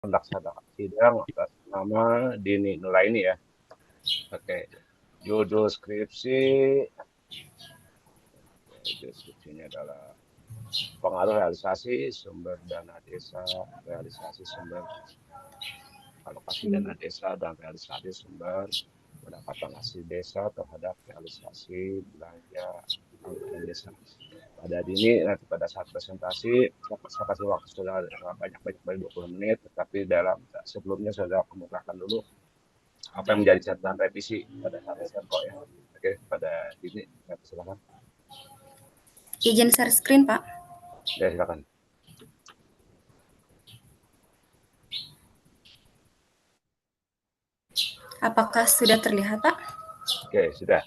melaksanakan sidang atas nama Dini Nuraini ya. Oke, judul skripsinya adalah pengaruh realisasi sumber dana desa, realisasi sumber alokasi dana desa, dan realisasi sumber pendapatan asli desa terhadap realisasi belanja anggaran desa. Pada Dini nanti pada saat presentasi saya kasih waktu sudah banyak-banyak 20 menit, tetapi sebelumnya sudah kemukakan dulu apa yang menjadi catatan revisi pada saat SMK ya. Oke, pada Dini silakan. Izin share screen, Pak. Ya, silakan. Apakah sudah terlihat, Pak? Oke, sudah.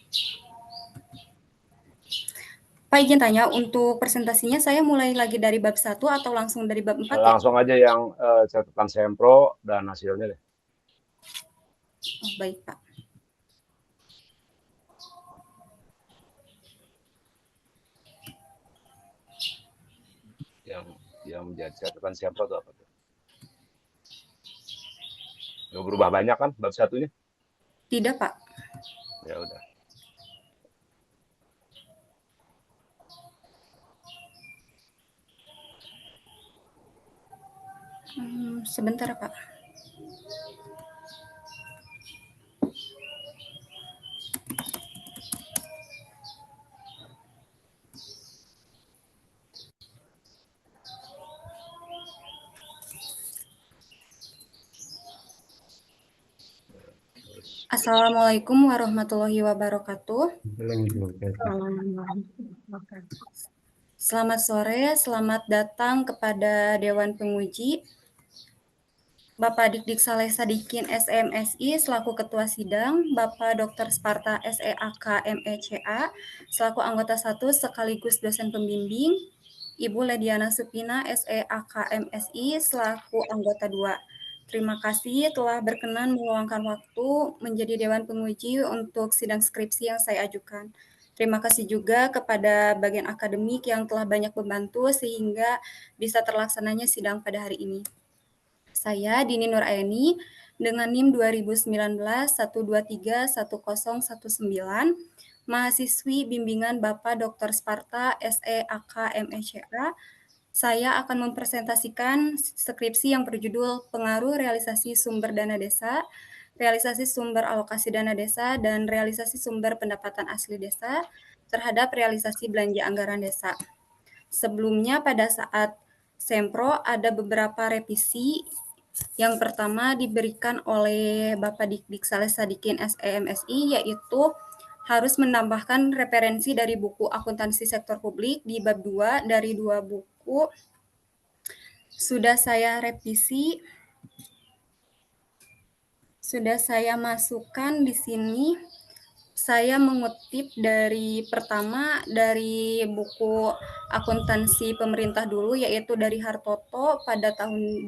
Pak, izin tanya, untuk presentasinya saya mulai lagi dari bab 1 atau langsung dari bab 4 ya? Langsung aja yang catatan Sempro dan hasilnya deh. Oh, baik, Pak. Yang menjadi catatan Sempro itu apa tuh? Nggak berubah banyak kan bab satunya? Tidak, Pak. Ya udah. Sebentar, Pak. Assalamualaikum warahmatullahi wabarakatuh. Selamat sore, selamat datang kepada Dewan Penguji. Bapak Dik Saleh Sadikin SMSI selaku Ketua Sidang, Bapak Dr. Sparta SEAK MECA selaku anggota 1 sekaligus dosen pembimbing, Ibu Lediana Supina SEAK MSI selaku anggota 2. Terima kasih telah berkenan meluangkan waktu menjadi Dewan Penguji untuk sidang skripsi yang saya ajukan. Terima kasih juga kepada bagian akademik yang telah banyak membantu sehingga bisa terlaksananya sidang pada hari ini. Saya Dini Nuraini dengan NIM 2019-123-1019, mahasiswi bimbingan Bapak Dr. Sparta SEAK MECA. Saya akan mempresentasikan skripsi yang berjudul Pengaruh Realisasi Sumber Dana Desa, Realisasi Sumber Alokasi Dana Desa, dan Realisasi Sumber Pendapatan Asli Desa terhadap realisasi belanja anggaran desa. Sebelumnya pada saat Sempro ada beberapa revisi. Yang pertama diberikan oleh Bapak Dik Saleh Sadikin SEMSI, yaitu harus menambahkan referensi dari buku akuntansi sektor publik di bab 2 dari 2 buku. Sudah saya revisi, sudah saya masukkan di sini. Saya mengutip dari pertama dari buku akuntansi pemerintah dulu, yaitu dari Hartoto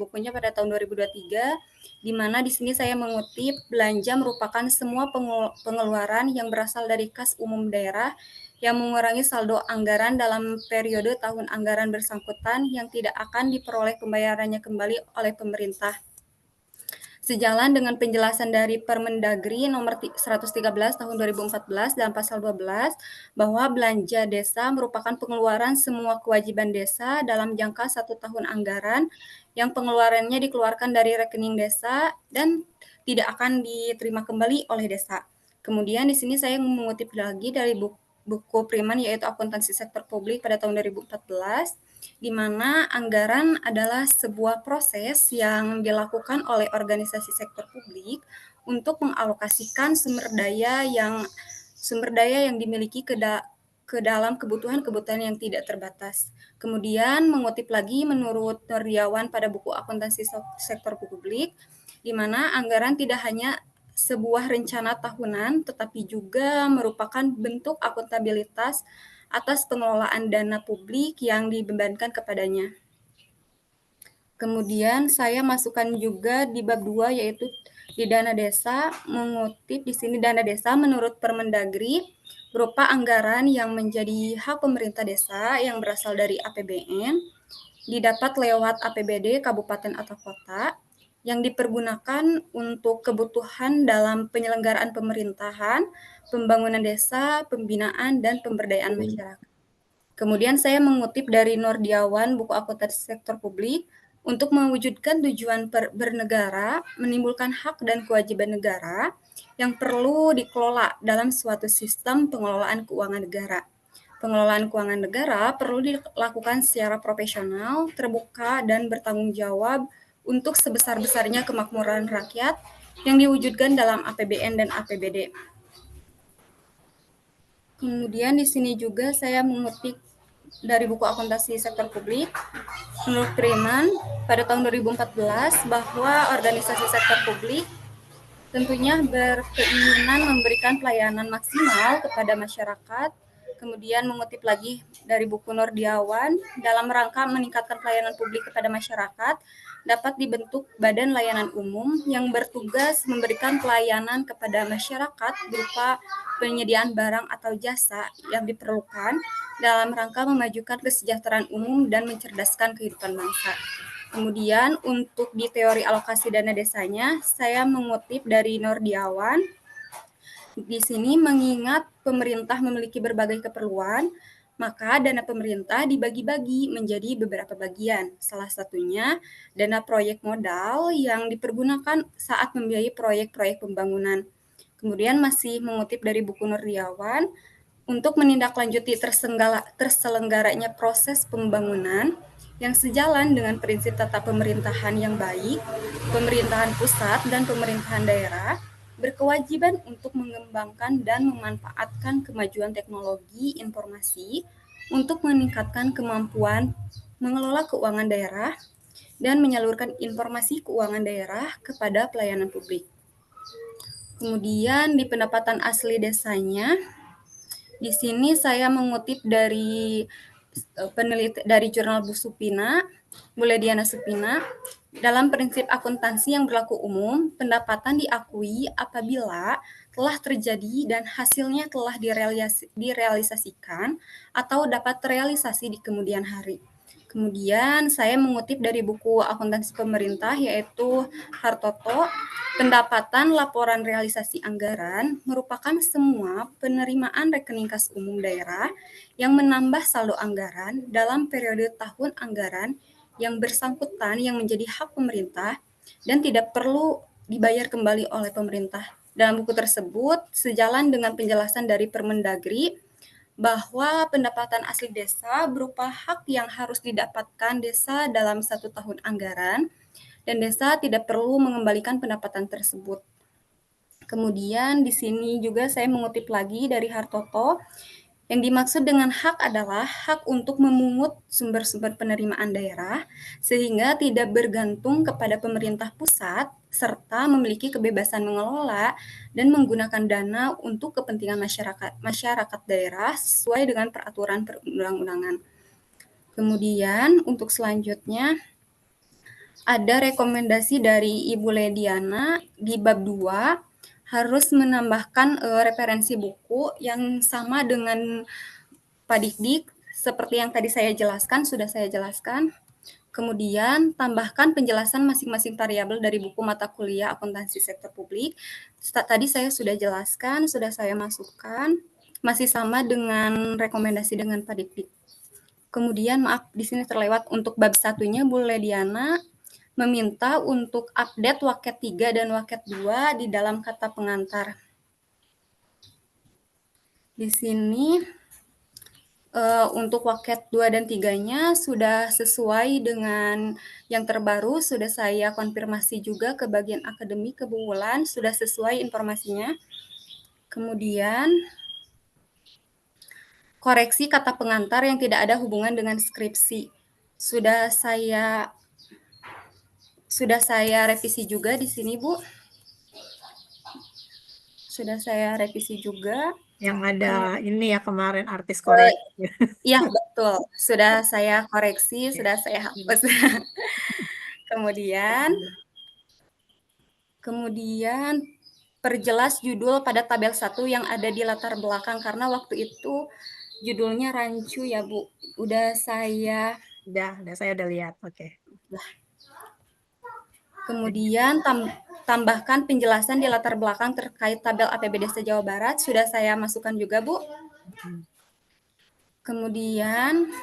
bukunya pada tahun 2023, di mana di sini saya mengutip belanja merupakan semua pengeluaran yang berasal dari kas umum daerah yang mengurangi saldo anggaran dalam periode tahun anggaran bersangkutan yang tidak akan diperoleh pembayarannya kembali oleh pemerintah. Sejalan dengan penjelasan dari Permendagri nomor 113 tahun 2014 dalam pasal 12 bahwa belanja desa merupakan pengeluaran semua kewajiban desa dalam jangka 1 tahun anggaran yang pengeluarannya dikeluarkan dari rekening desa dan tidak akan diterima kembali oleh desa. Kemudian di sini saya mengutip lagi dari buku Priman, yaitu akuntansi sektor publik pada tahun 2014, di mana anggaran adalah sebuah proses yang dilakukan oleh organisasi sektor publik untuk mengalokasikan sumber daya yang dimiliki ke dalam kebutuhan yang tidak terbatas. Kemudian mengutip lagi menurut Nurdiawan pada buku akuntansi sektor publik, di mana anggaran tidak hanya sebuah rencana tahunan, tetapi juga merupakan bentuk akuntabilitas atas pengelolaan dana publik yang dibebankan kepadanya. Kemudian saya masukkan juga di bab 2, yaitu di dana desa, mengutip di sini dana desa menurut Permendagri berupa anggaran yang menjadi hak pemerintah desa yang berasal dari APBN, didapat lewat APBD kabupaten atau kota, yang dipergunakan untuk kebutuhan dalam penyelenggaraan pemerintahan, pembangunan desa, pembinaan, dan pemberdayaan masyarakat. Kemudian saya mengutip dari Nordiawan, buku akuntansi sektor publik, untuk mewujudkan tujuan bernegara, menimbulkan hak dan kewajiban negara yang perlu dikelola dalam suatu sistem pengelolaan keuangan negara. Pengelolaan keuangan negara perlu dilakukan secara profesional, terbuka, dan bertanggung jawab untuk sebesar-besarnya kemakmuran rakyat yang diwujudkan dalam APBN dan APBD. Kemudian di sini juga saya mengutip dari buku akuntansi sektor publik, menurut Freeman pada tahun 2014 bahwa organisasi sektor publik tentunya berkeinginan memberikan pelayanan maksimal kepada masyarakat. Kemudian mengutip lagi dari buku Nordiawan, dalam rangka meningkatkan pelayanan publik kepada masyarakat, dapat dibentuk badan layanan umum yang bertugas memberikan pelayanan kepada masyarakat berupa penyediaan barang atau jasa yang diperlukan dalam rangka memajukan kesejahteraan umum dan mencerdaskan kehidupan bangsa. Kemudian untuk di teori alokasi dana desanya, saya mengutip dari Nordiawan. Di sini mengingat pemerintah memiliki berbagai keperluan, maka dana pemerintah dibagi-bagi menjadi beberapa bagian. Salah satunya dana proyek modal yang dipergunakan saat membiayai proyek-proyek pembangunan. Kemudian masih mengutip dari buku Nordiawan, untuk menindaklanjuti terselenggaranya proses pembangunan yang sejalan dengan prinsip tata pemerintahan yang baik, pemerintahan pusat dan pemerintahan daerah berkewajiban untuk mengembangkan dan memanfaatkan kemajuan teknologi informasi untuk meningkatkan kemampuan mengelola keuangan daerah dan menyalurkan informasi keuangan daerah kepada pelayanan publik. Kemudian di pendapatan asli desanya, di sini saya mengutip dari dari jurnal Bu Supina, Bu Lediana Supina. Dalam prinsip akuntansi yang berlaku umum, pendapatan diakui apabila telah terjadi dan hasilnya telah direalisasikan atau dapat terrealisasi di kemudian hari. Kemudian saya mengutip dari buku akuntansi pemerintah yaitu Hartoto, pendapatan laporan realisasi anggaran merupakan semua penerimaan rekening kas umum daerah yang menambah saldo anggaran dalam periode tahun anggaran yang bersangkutan yang menjadi hak pemerintah dan tidak perlu dibayar kembali oleh pemerintah. Dalam buku tersebut, sejalan dengan penjelasan dari Permendagri, bahwa pendapatan asli desa berupa hak yang harus didapatkan desa dalam 1 tahun anggaran, dan desa tidak perlu mengembalikan pendapatan tersebut. Kemudian di sini juga saya mengutip lagi dari Hartoto, yang dimaksud dengan hak adalah hak untuk memungut sumber-sumber penerimaan daerah sehingga tidak bergantung kepada pemerintah pusat serta memiliki kebebasan mengelola dan menggunakan dana untuk kepentingan masyarakat daerah sesuai dengan peraturan perundang-undangan. Kemudian untuk selanjutnya ada rekomendasi dari Ibu Lediana di bab 2 harus menambahkan referensi buku yang sama dengan Pak Dikdik, seperti yang tadi sudah saya jelaskan. Kemudian, tambahkan penjelasan masing-masing variabel dari buku mata kuliah akuntansi sektor publik. Tadi saya sudah jelaskan, sudah saya masukkan, masih sama dengan rekomendasi dengan Pak Dikdik. Kemudian, maaf, di sini terlewat untuk bab satunya, Bu Lediana meminta untuk update waket 3 dan waket 2 di dalam kata pengantar. Di sini untuk waket 2 dan 3-nya sudah sesuai dengan yang terbaru, sudah saya konfirmasi juga ke bagian akademik ke Bu Wulan, sudah sesuai informasinya. Kemudian koreksi kata pengantar yang tidak ada hubungan dengan skripsi. Sudah saya revisi juga di sini, Bu. Sudah saya revisi juga. Yang ada ini ya kemarin artis Korea. Iya, betul. Sudah saya koreksi, sudah saya hapus. Kemudian perjelas judul pada tabel 1 yang ada di latar belakang karena waktu itu judulnya rancu ya, Bu. Udah saya udah lihat. Oke. Kemudian tambahkan penjelasan di latar belakang terkait tabel APBD se-Jawa Barat. Sudah saya masukkan juga, Bu. Kemudian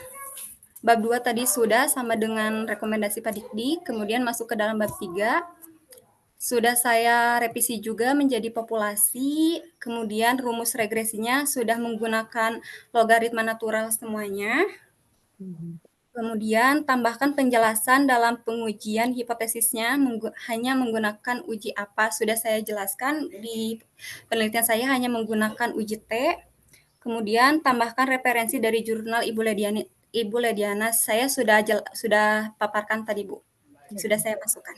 bab 2 tadi sudah sama dengan rekomendasi Pak Dikdi. Kemudian masuk ke dalam bab 3. Sudah saya revisi juga menjadi populasi. Kemudian rumus regresinya sudah menggunakan logaritma natural semuanya. Kemudian tambahkan penjelasan dalam pengujian hipotesisnya hanya menggunakan uji apa. Sudah saya jelaskan di penelitian saya hanya menggunakan uji T. Kemudian tambahkan referensi dari jurnal Ibu Lediana. Saya sudah paparkan tadi, Bu. Sudah saya masukkan.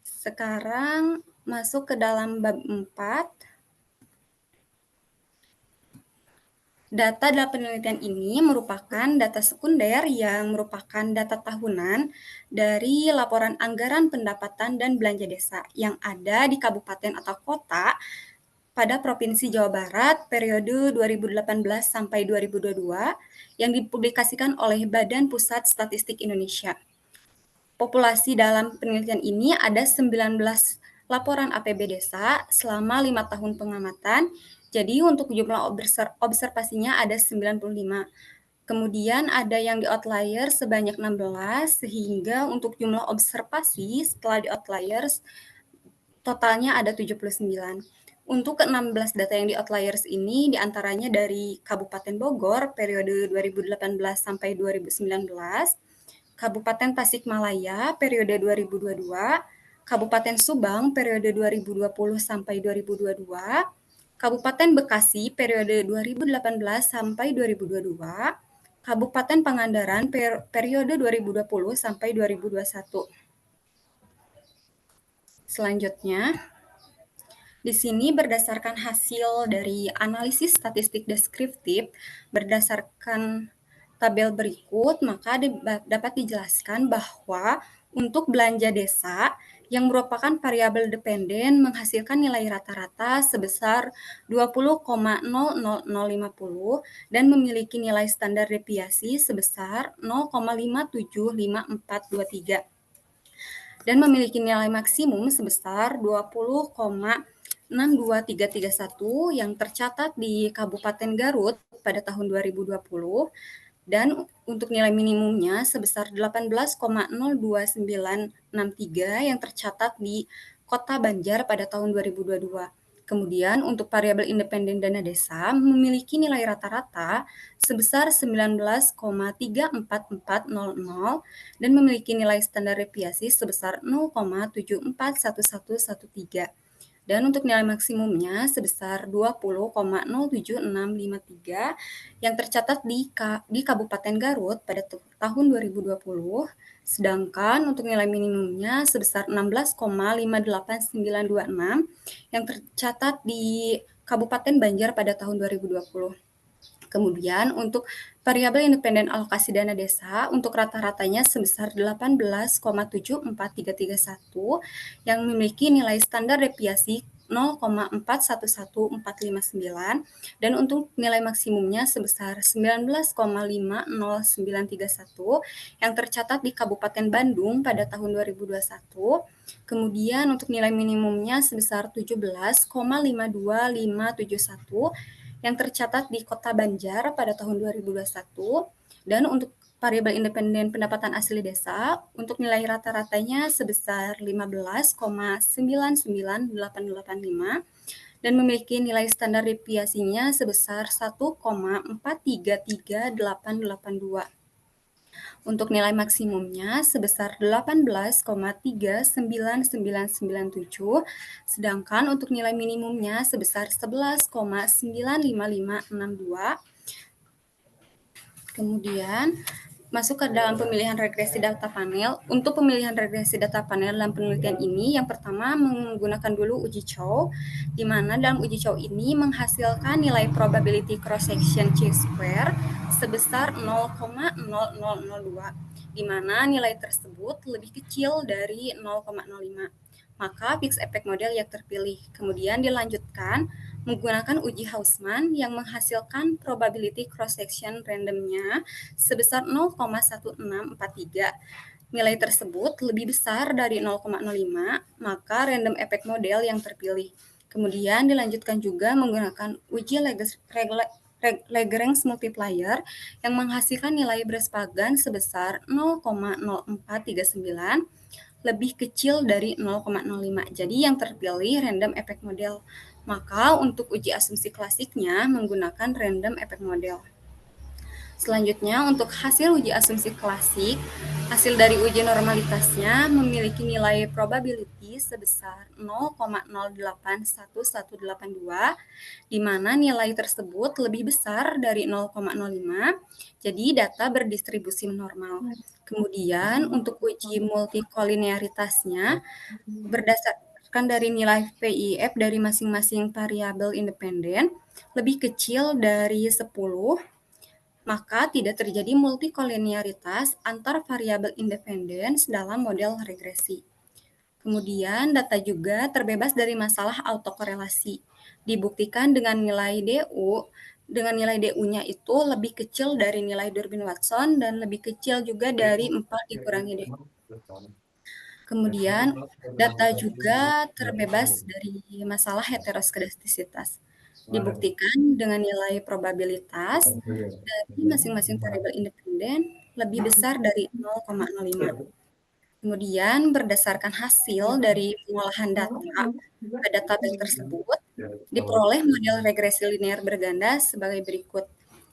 Sekarang masuk ke dalam bab 4. Data dalam penelitian ini merupakan data sekunder yang merupakan data tahunan dari laporan anggaran pendapatan dan belanja desa yang ada di kabupaten atau kota pada Provinsi Jawa Barat periode 2018 sampai 2022 yang dipublikasikan oleh Badan Pusat Statistik Indonesia. Populasi dalam penelitian ini ada 19 laporan APB desa selama 5 tahun pengamatan. Jadi untuk jumlah observasinya ada 95. Kemudian ada yang di outlier sebanyak 16, sehingga untuk jumlah observasi setelah di outliers totalnya ada 79. Untuk ke-16 data yang di outliers ini diantaranya dari Kabupaten Bogor periode 2018 sampai 2019, Kabupaten Tasikmalaya periode 2022, Kabupaten Subang periode 2020 sampai 2022, Kabupaten Bekasi periode 2018 sampai 2022, Kabupaten Pangandaran periode 2020 sampai 2021. Selanjutnya, di sini berdasarkan hasil dari analisis statistik deskriptif berdasarkan tabel berikut, maka dapat dijelaskan bahwa untuk belanja desa yang merupakan variabel dependen menghasilkan nilai rata-rata sebesar 20,00050 dan memiliki nilai standar deviasi sebesar 0,575423 dan memiliki nilai maksimum sebesar 20,62331 yang tercatat di Kabupaten Garut pada tahun 2020 dan untuk nilai minimumnya sebesar 18,02963 yang tercatat di Kota Banjar pada tahun 2022. Kemudian untuk variabel independen dana desa memiliki nilai rata-rata sebesar 19,34400 dan memiliki nilai standar deviasi sebesar 0,741113. Dan untuk nilai maksimumnya sebesar 20,07653 yang tercatat di Kabupaten Garut pada tahun 2020, sedangkan untuk nilai minimumnya sebesar 16,58926 yang tercatat di Kabupaten Banjar pada tahun 2020. Kemudian untuk variabel independen alokasi dana desa untuk rata-ratanya sebesar 18,74331 yang memiliki nilai standar deviasi 0,411459 dan untuk nilai maksimumnya sebesar 19,50931 yang tercatat di Kabupaten Bandung pada tahun 2021. Kemudian untuk nilai minimumnya sebesar 17,52571 yang tercatat di Kota Banjar pada tahun 2021 dan untuk variabel independen pendapatan asli desa untuk nilai rata-ratanya sebesar 15,99885 dan memiliki nilai standar deviasinya sebesar 1,433882. Untuk nilai maksimumnya sebesar 18,39997, sedangkan untuk nilai minimumnya sebesar 11,95562. Kemudian masuk ke dalam pemilihan regresi data panel. Untuk pemilihan regresi data panel dalam penelitian ini, yang pertama menggunakan dulu uji Chow, di mana dalam uji Chow ini menghasilkan nilai probability cross section chi-square sebesar 0,0002, di mana nilai tersebut lebih kecil dari 0,05. Maka fixed effect model yang terpilih. Kemudian dilanjutkan menggunakan uji Hausman yang menghasilkan probability cross section randomnya sebesar 0,1643, nilai tersebut lebih besar dari 0,05, maka random effect model yang terpilih. Kemudian dilanjutkan juga menggunakan uji Lagrange multiplier yang menghasilkan nilai Berespagan sebesar 0,0439 lebih kecil dari 0,05. Jadi yang terpilih random effect model. Maka untuk uji asumsi klasiknya menggunakan random effect model. Selanjutnya, untuk hasil uji asumsi klasik, hasil dari uji normalitasnya memiliki nilai probability sebesar 0,081182, di mana nilai tersebut lebih besar dari 0,05, jadi data berdistribusi normal. Kemudian, untuk uji multikolinearitasnya, berdasarkan dari nilai PIF dari masing-masing variabel independen, lebih kecil dari 10, maka tidak terjadi multikolinearitas antar variabel independen dalam model regresi. Kemudian data juga terbebas dari masalah autokorelasi. Dibuktikan dengan nilai DU-nya itu lebih kecil dari nilai Durbin-Watson dan lebih kecil juga dari 4 dikurangi DU. Kemudian data juga terbebas dari masalah heteroskedastisitas. Dibuktikan dengan nilai probabilitas dari masing-masing variabel independen lebih besar dari 0,05. Kemudian berdasarkan hasil dari pengolahan data pada tabel tersebut, diperoleh model regresi linear berganda sebagai berikut,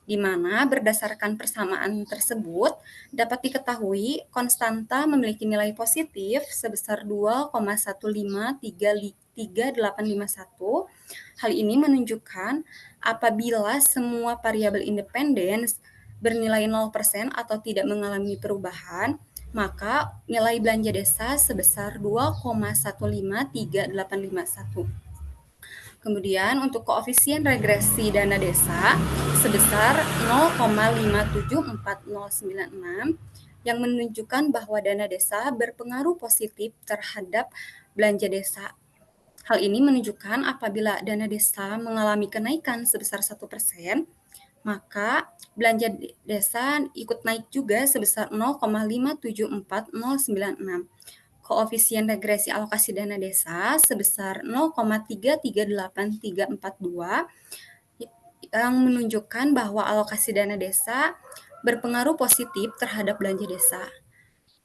di mana berdasarkan persamaan tersebut dapat diketahui konstanta memiliki nilai positif sebesar 2,153851. Hal ini menunjukkan apabila semua variabel independen bernilai 0% atau tidak mengalami perubahan, maka nilai belanja desa sebesar 2,153851. Kemudian untuk koefisien regresi dana desa sebesar 0,574096 yang menunjukkan bahwa dana desa berpengaruh positif terhadap belanja desa. Hal ini menunjukkan apabila dana desa mengalami kenaikan sebesar 1%, maka belanja desa ikut naik juga sebesar 0,574096. Koefisien regresi alokasi dana desa sebesar 0,338342 yang menunjukkan bahwa alokasi dana desa berpengaruh positif terhadap belanja desa.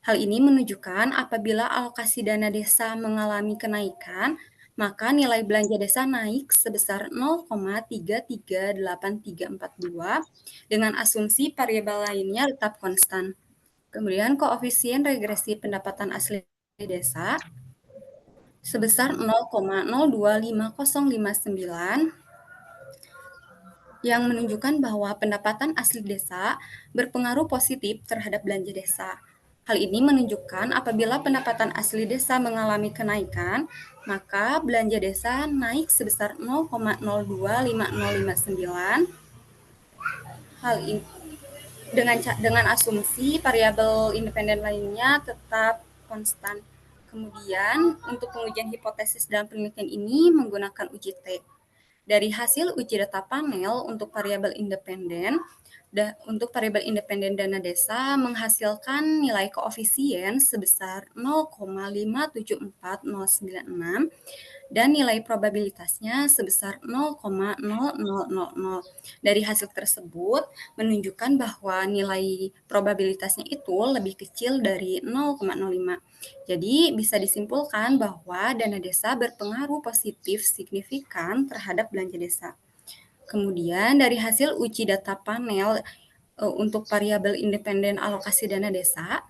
Hal ini menunjukkan apabila alokasi dana desa mengalami kenaikan, maka nilai belanja desa naik sebesar 0,338342 dengan asumsi variabel lainnya tetap konstan. Kemudian koefisien regresi pendapatan asli desa sebesar 0,025059 yang menunjukkan bahwa pendapatan asli desa berpengaruh positif terhadap belanja desa. Hal ini menunjukkan apabila pendapatan asli desa mengalami kenaikan, maka belanja desa naik sebesar 0,025059. Hal ini dengan asumsi variabel independen lainnya tetap konstan. Kemudian, untuk pengujian hipotesis dalam penelitian ini menggunakan uji T. Dari hasil uji data panel untuk variabel independen dana desa menghasilkan nilai koefisien sebesar 0,574096 dan nilai probabilitasnya sebesar 0,0000. Dari hasil tersebut menunjukkan bahwa nilai probabilitasnya itu lebih kecil dari 0,05. Jadi bisa disimpulkan bahwa dana desa berpengaruh positif signifikan terhadap belanja desa. Kemudian dari hasil uji data panel untuk variabel independen alokasi dana desa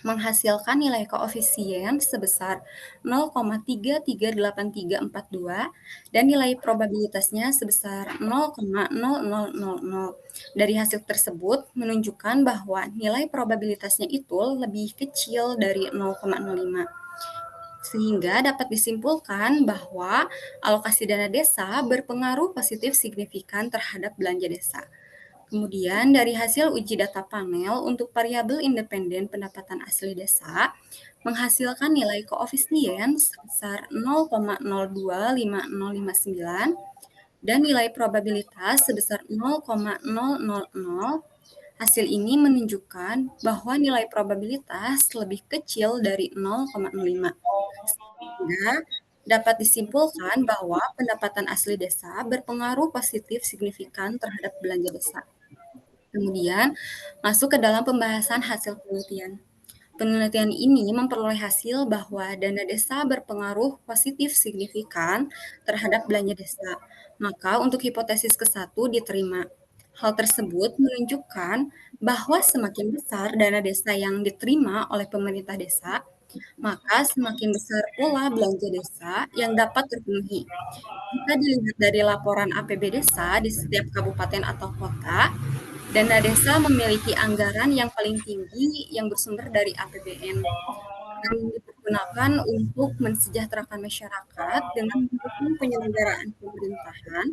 menghasilkan nilai koefisien sebesar 0,338342 dan nilai probabilitasnya sebesar 0,0000. Dari hasil tersebut menunjukkan bahwa nilai probabilitasnya itu lebih kecil dari 0,05. Sehingga dapat disimpulkan bahwa alokasi dana desa berpengaruh positif signifikan terhadap belanja desa. Kemudian dari hasil uji data panel untuk variabel independen pendapatan asli desa menghasilkan nilai koefisien sebesar 0,025059 dan nilai probabilitas sebesar 0,000 Hasil ini menunjukkan bahwa nilai probabilitas lebih kecil dari 0,05. Sehingga dapat disimpulkan bahwa pendapatan asli desa berpengaruh positif signifikan terhadap belanja desa. Kemudian masuk ke dalam pembahasan hasil penelitian. Penelitian ini memperoleh hasil bahwa dana desa berpengaruh positif signifikan terhadap belanja desa. Maka untuk hipotesis ke-1 diterima. Hal tersebut menunjukkan bahwa semakin besar dana desa yang diterima oleh pemerintah desa, maka semakin besar pula belanja desa yang dapat terpenuhi. Jika dilihat dari laporan APB desa di setiap kabupaten atau kota, dana desa memiliki anggaran yang paling tinggi yang bersumber dari APBN dan dipergunakan untuk mensejahterakan masyarakat dengan mendukung penyelenggaraan pemerintahan,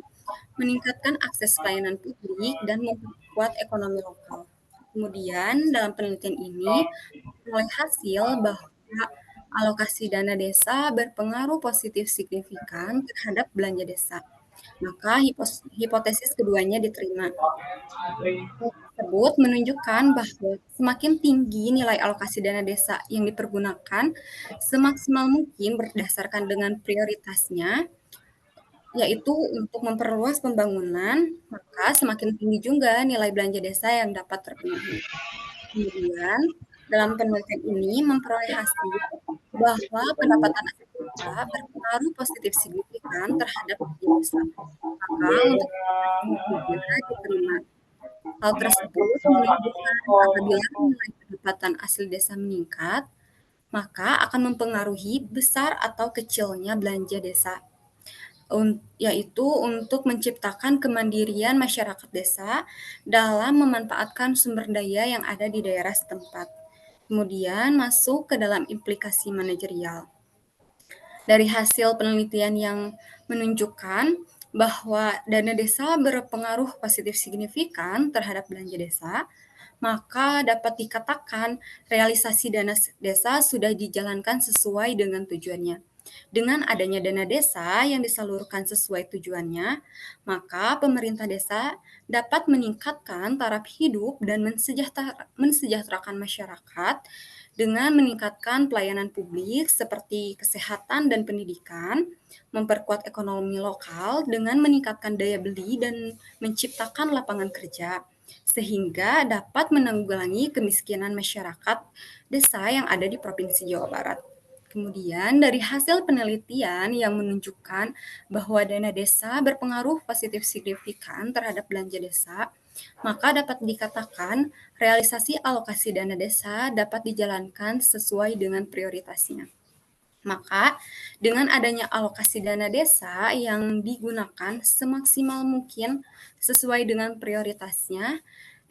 meningkatkan akses pelayanan publik, dan memperkuat ekonomi lokal. Kemudian dalam penelitian ini oleh hasil bahwa alokasi dana desa berpengaruh positif signifikan terhadap belanja desa. Maka hipotesis keduanya diterima. Hal tersebut menunjukkan bahwa semakin tinggi nilai alokasi dana desa yang dipergunakan, semaksimal mungkin berdasarkan dengan prioritasnya, yaitu untuk memperluas pembangunan, maka semakin tinggi juga nilai belanja desa yang dapat terpenuhi. Kemudian, dalam penelitian ini memperoleh hasil bahwa pendapatan asli desa berpengaruh positif signifikan terhadap belanja desa. Maka untuk hipotesis ketiga diterima. Hal tersebut menunjukkan apabila nilai pendapatan asli desa meningkat, maka akan mempengaruhi besar atau kecilnya belanja desa, yaitu untuk menciptakan kemandirian masyarakat desa dalam memanfaatkan sumber daya yang ada di daerah setempat. Kemudian masuk ke dalam implikasi manajerial. Dari hasil penelitian yang menunjukkan bahwa dana desa berpengaruh positif signifikan terhadap belanja desa, maka dapat dikatakan realisasi dana desa sudah dijalankan sesuai dengan tujuannya. Dengan adanya dana desa yang disalurkan sesuai tujuannya, maka pemerintah desa dapat meningkatkan taraf hidup dan mensejahterakan masyarakat dengan meningkatkan pelayanan publik seperti kesehatan dan pendidikan, memperkuat ekonomi lokal dengan meningkatkan daya beli dan menciptakan lapangan kerja, sehingga dapat menanggulangi kemiskinan masyarakat desa yang ada di Provinsi Jawa Barat. Kemudian dari hasil penelitian yang menunjukkan bahwa dana desa berpengaruh positif signifikan terhadap belanja desa, maka dapat dikatakan realisasi alokasi dana desa dapat dijalankan sesuai dengan prioritasnya. Maka, dengan adanya alokasi dana desa yang digunakan semaksimal mungkin sesuai dengan prioritasnya,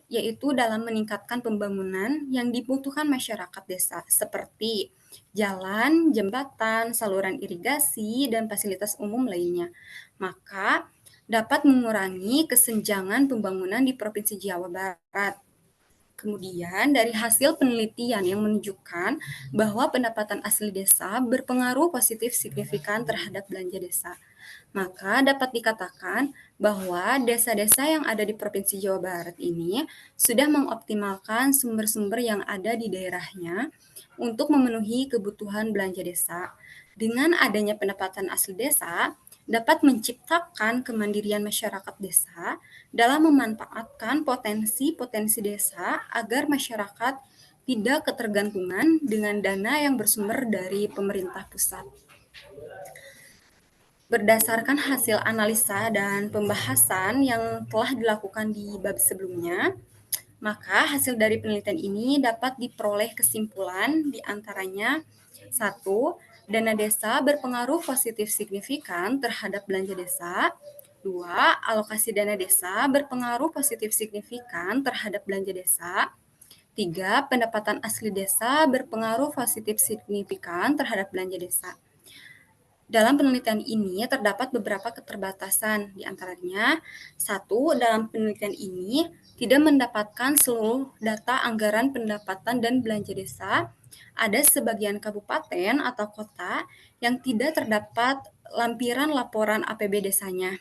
yaitu dalam meningkatkan pembangunan yang dibutuhkan masyarakat desa, seperti jalan, jembatan, saluran irigasi, dan fasilitas umum lainnya. Maka, dapat mengurangi kesenjangan pembangunan di Provinsi Jawa Barat. Kemudian dari hasil penelitian yang menunjukkan bahwa pendapatan asli desa berpengaruh positif signifikan terhadap belanja desa, maka dapat dikatakan bahwa desa-desa yang ada di Provinsi Jawa Barat ini sudah mengoptimalkan sumber-sumber yang ada di daerahnya untuk memenuhi kebutuhan belanja desa. Dengan adanya pendapatan asli desa, dapat menciptakan kemandirian masyarakat desa dalam memanfaatkan potensi-potensi desa agar masyarakat tidak ketergantungan dengan dana yang bersumber dari pemerintah pusat. Berdasarkan hasil analisa dan pembahasan yang telah dilakukan di bab sebelumnya, maka hasil dari penelitian ini dapat diperoleh kesimpulan di antaranya 1. Dana desa berpengaruh positif signifikan terhadap belanja desa. 2. Alokasi dana desa berpengaruh positif signifikan terhadap belanja desa. 3. Pendapatan asli desa berpengaruh positif signifikan terhadap belanja desa. Dalam penelitian ini terdapat beberapa keterbatasan, di antaranya 1. Dalam penelitian ini tidak mendapatkan seluruh data anggaran pendapatan dan belanja desa. Ada sebagian kabupaten atau kota yang tidak terdapat lampiran laporan APB desanya.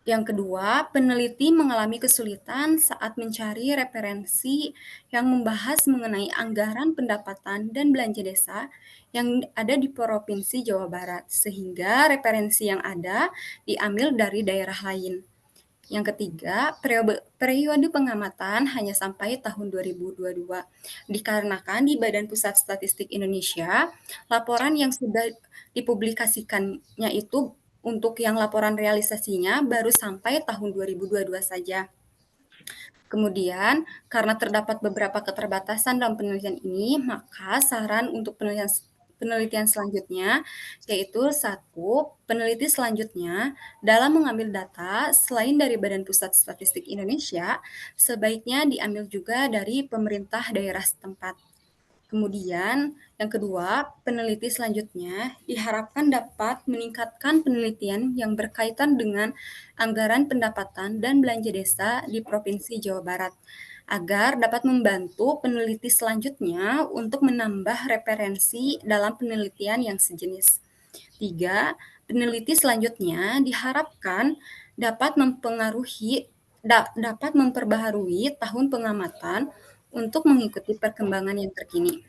Yang kedua, peneliti mengalami kesulitan saat mencari referensi yang membahas mengenai anggaran pendapatan dan belanja desa yang ada di Provinsi Jawa Barat, sehingga referensi yang ada diambil dari daerah lain. Yang ketiga, periode pengamatan hanya sampai tahun 2022. Dikarenakan di Badan Pusat Statistik Indonesia, laporan yang sudah dipublikasikannya itu untuk yang laporan realisasinya baru sampai tahun 2022 saja. Kemudian, karena terdapat beberapa keterbatasan dalam penelitian ini, maka saran untuk penelitian selanjutnya yaitu satu, peneliti selanjutnya dalam mengambil data selain dari Badan Pusat Statistik Indonesia, sebaiknya diambil juga dari pemerintah daerah setempat. Kemudian, yang kedua, peneliti selanjutnya diharapkan dapat meningkatkan penelitian yang berkaitan dengan anggaran pendapatan dan belanja desa di Provinsi Jawa Barat, agar dapat membantu peneliti selanjutnya untuk menambah referensi dalam penelitian yang sejenis. Tiga, peneliti selanjutnya diharapkan dapat dapat memperbaharui tahun pengamatan untuk mengikuti perkembangan yang terkini.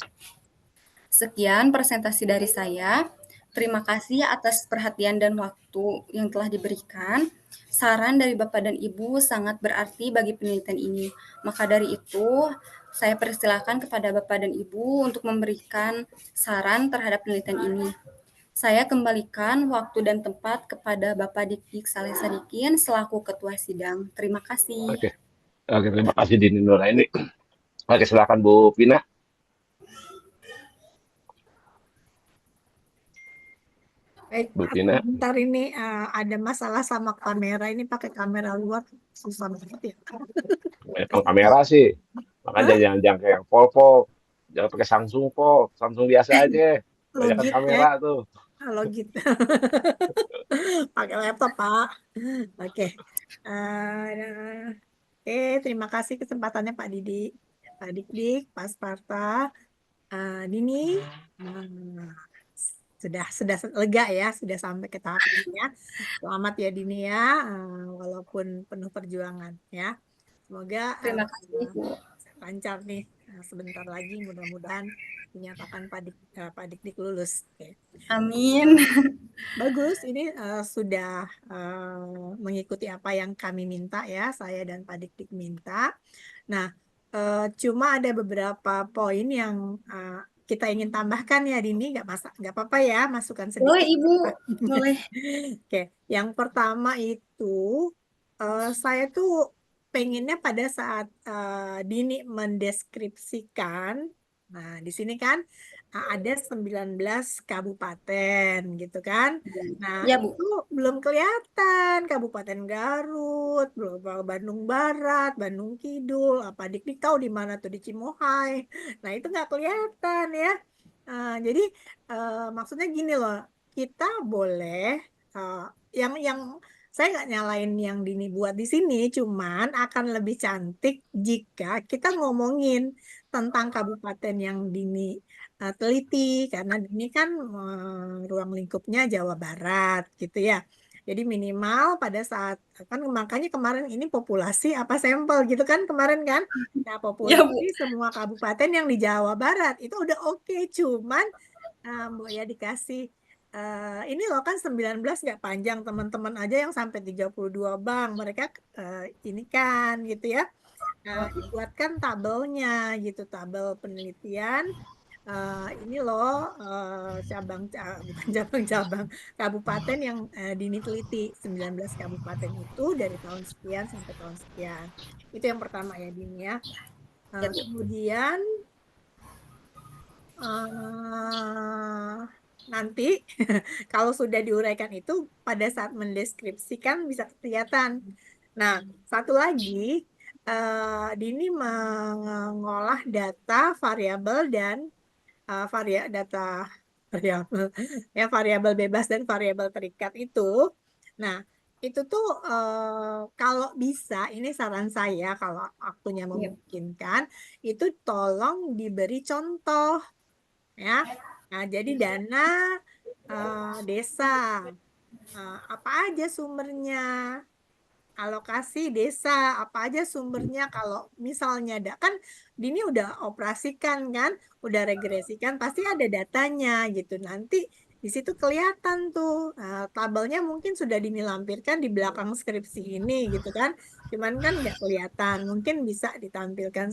Sekian presentasi dari saya. Terima kasih atas perhatian dan waktu yang telah diberikan. Saran dari Bapak dan Ibu sangat berarti bagi penelitian ini. Maka dari itu, saya persilakan kepada Bapak dan Ibu untuk memberikan saran terhadap penelitian ini. Saya kembalikan waktu dan tempat kepada Bapak Dik Saleh Sadikin selaku Ketua Sidang. Terima kasih. Oke, terima kasih Dini Nuraini. Oke, silakan Bu Pina. Baik, Bu Pina. bentar ini ada masalah sama kamera ini, pakai kamera luar susah banget ya. Emang kamera sih, makanya jangan kayak yang Volvo, jangan pakai Samsung Samsung biasa aja, banyak Logit kamera tuh. logit pakai laptop Pak. Oke. Terima kasih kesempatannya Pak Didi, Pak Dik, Pak Sparta, Dini. Sudah lega ya, sudah sampai ke tahap ini ya. Selamat ya Dini ya, walaupun penuh perjuangan ya. Semoga Terima kasih, Bu. lancar nih. Sebentar lagi mudah-mudahan dinyatakan Pak Dik lulus. Oke. Amin. Bagus, ini sudah mengikuti apa yang kami minta ya, saya dan Pak Dik minta. Nah, cuma ada beberapa poin yang kita ingin tambahkan ya, Dini, nggak apa-apa ya, masukan sedikit. Boleh, Ibu. Boleh. Oke, yang pertama itu saya tuh pengennya pada saat Dini mendeskripsikan, nah di sini kan ada 19 kabupaten gitu kan. Nah, Ya, Bu. itu belum kelihatan Kabupaten Garut, belum Bandung Barat, Bandung Kidul, apa Dik tahu di mana tuh di Cimohai. Nah, itu nggak kelihatan ya. Jadi maksudnya gini loh, kita boleh yang saya nggak nyalain yang Dini buat di sini, cuman akan lebih cantik jika kita ngomongin tentang kabupaten yang Dini teliti, karena Dini kan ruang lingkupnya Jawa Barat gitu ya. Jadi minimal pada saat kan makanya kemarin ini populasi apa sampel gitu kan kemarin kan. Nah, Ya, Bu. populasi semua kabupaten yang di Jawa Barat itu udah oke, cuman Bu ya dikasih ini loh kan 19 nggak panjang, teman-teman aja yang sampai 32 bank mereka ini kan gitu ya. Dibuatkan tabelnya gitu, tabel penelitian. Ini loh bukan cabang-cabang kabupaten yang Dini teliti, 19 kabupaten itu dari tahun sekian sampai tahun sekian. Itu yang pertama ya Dini ya. Ya, Bu. Kemudian nanti kalau sudah diuraikan itu pada saat mendeskripsikan bisa kelihatan. Nah, satu lagi, Dini mengolah data variabel dan data variabel ya variabel bebas dan variabel terikat itu. Nah, itu tuh kalau bisa, ini saran saya kalau waktunya Ya. memungkinkan, itu tolong diberi contoh ya. Nah, jadi dana desa apa aja sumbernya, alokasi desa, apa aja sumbernya. Kalau misalnya kan Dini udah operasikan kan, udah regresikan, pasti ada datanya gitu. Nanti di situ kelihatan tuh tabelnya mungkin sudah Dini lampirkan di belakang skripsi ini gitu kan. Cuman kan nggak kelihatan. Mungkin bisa ditampilkan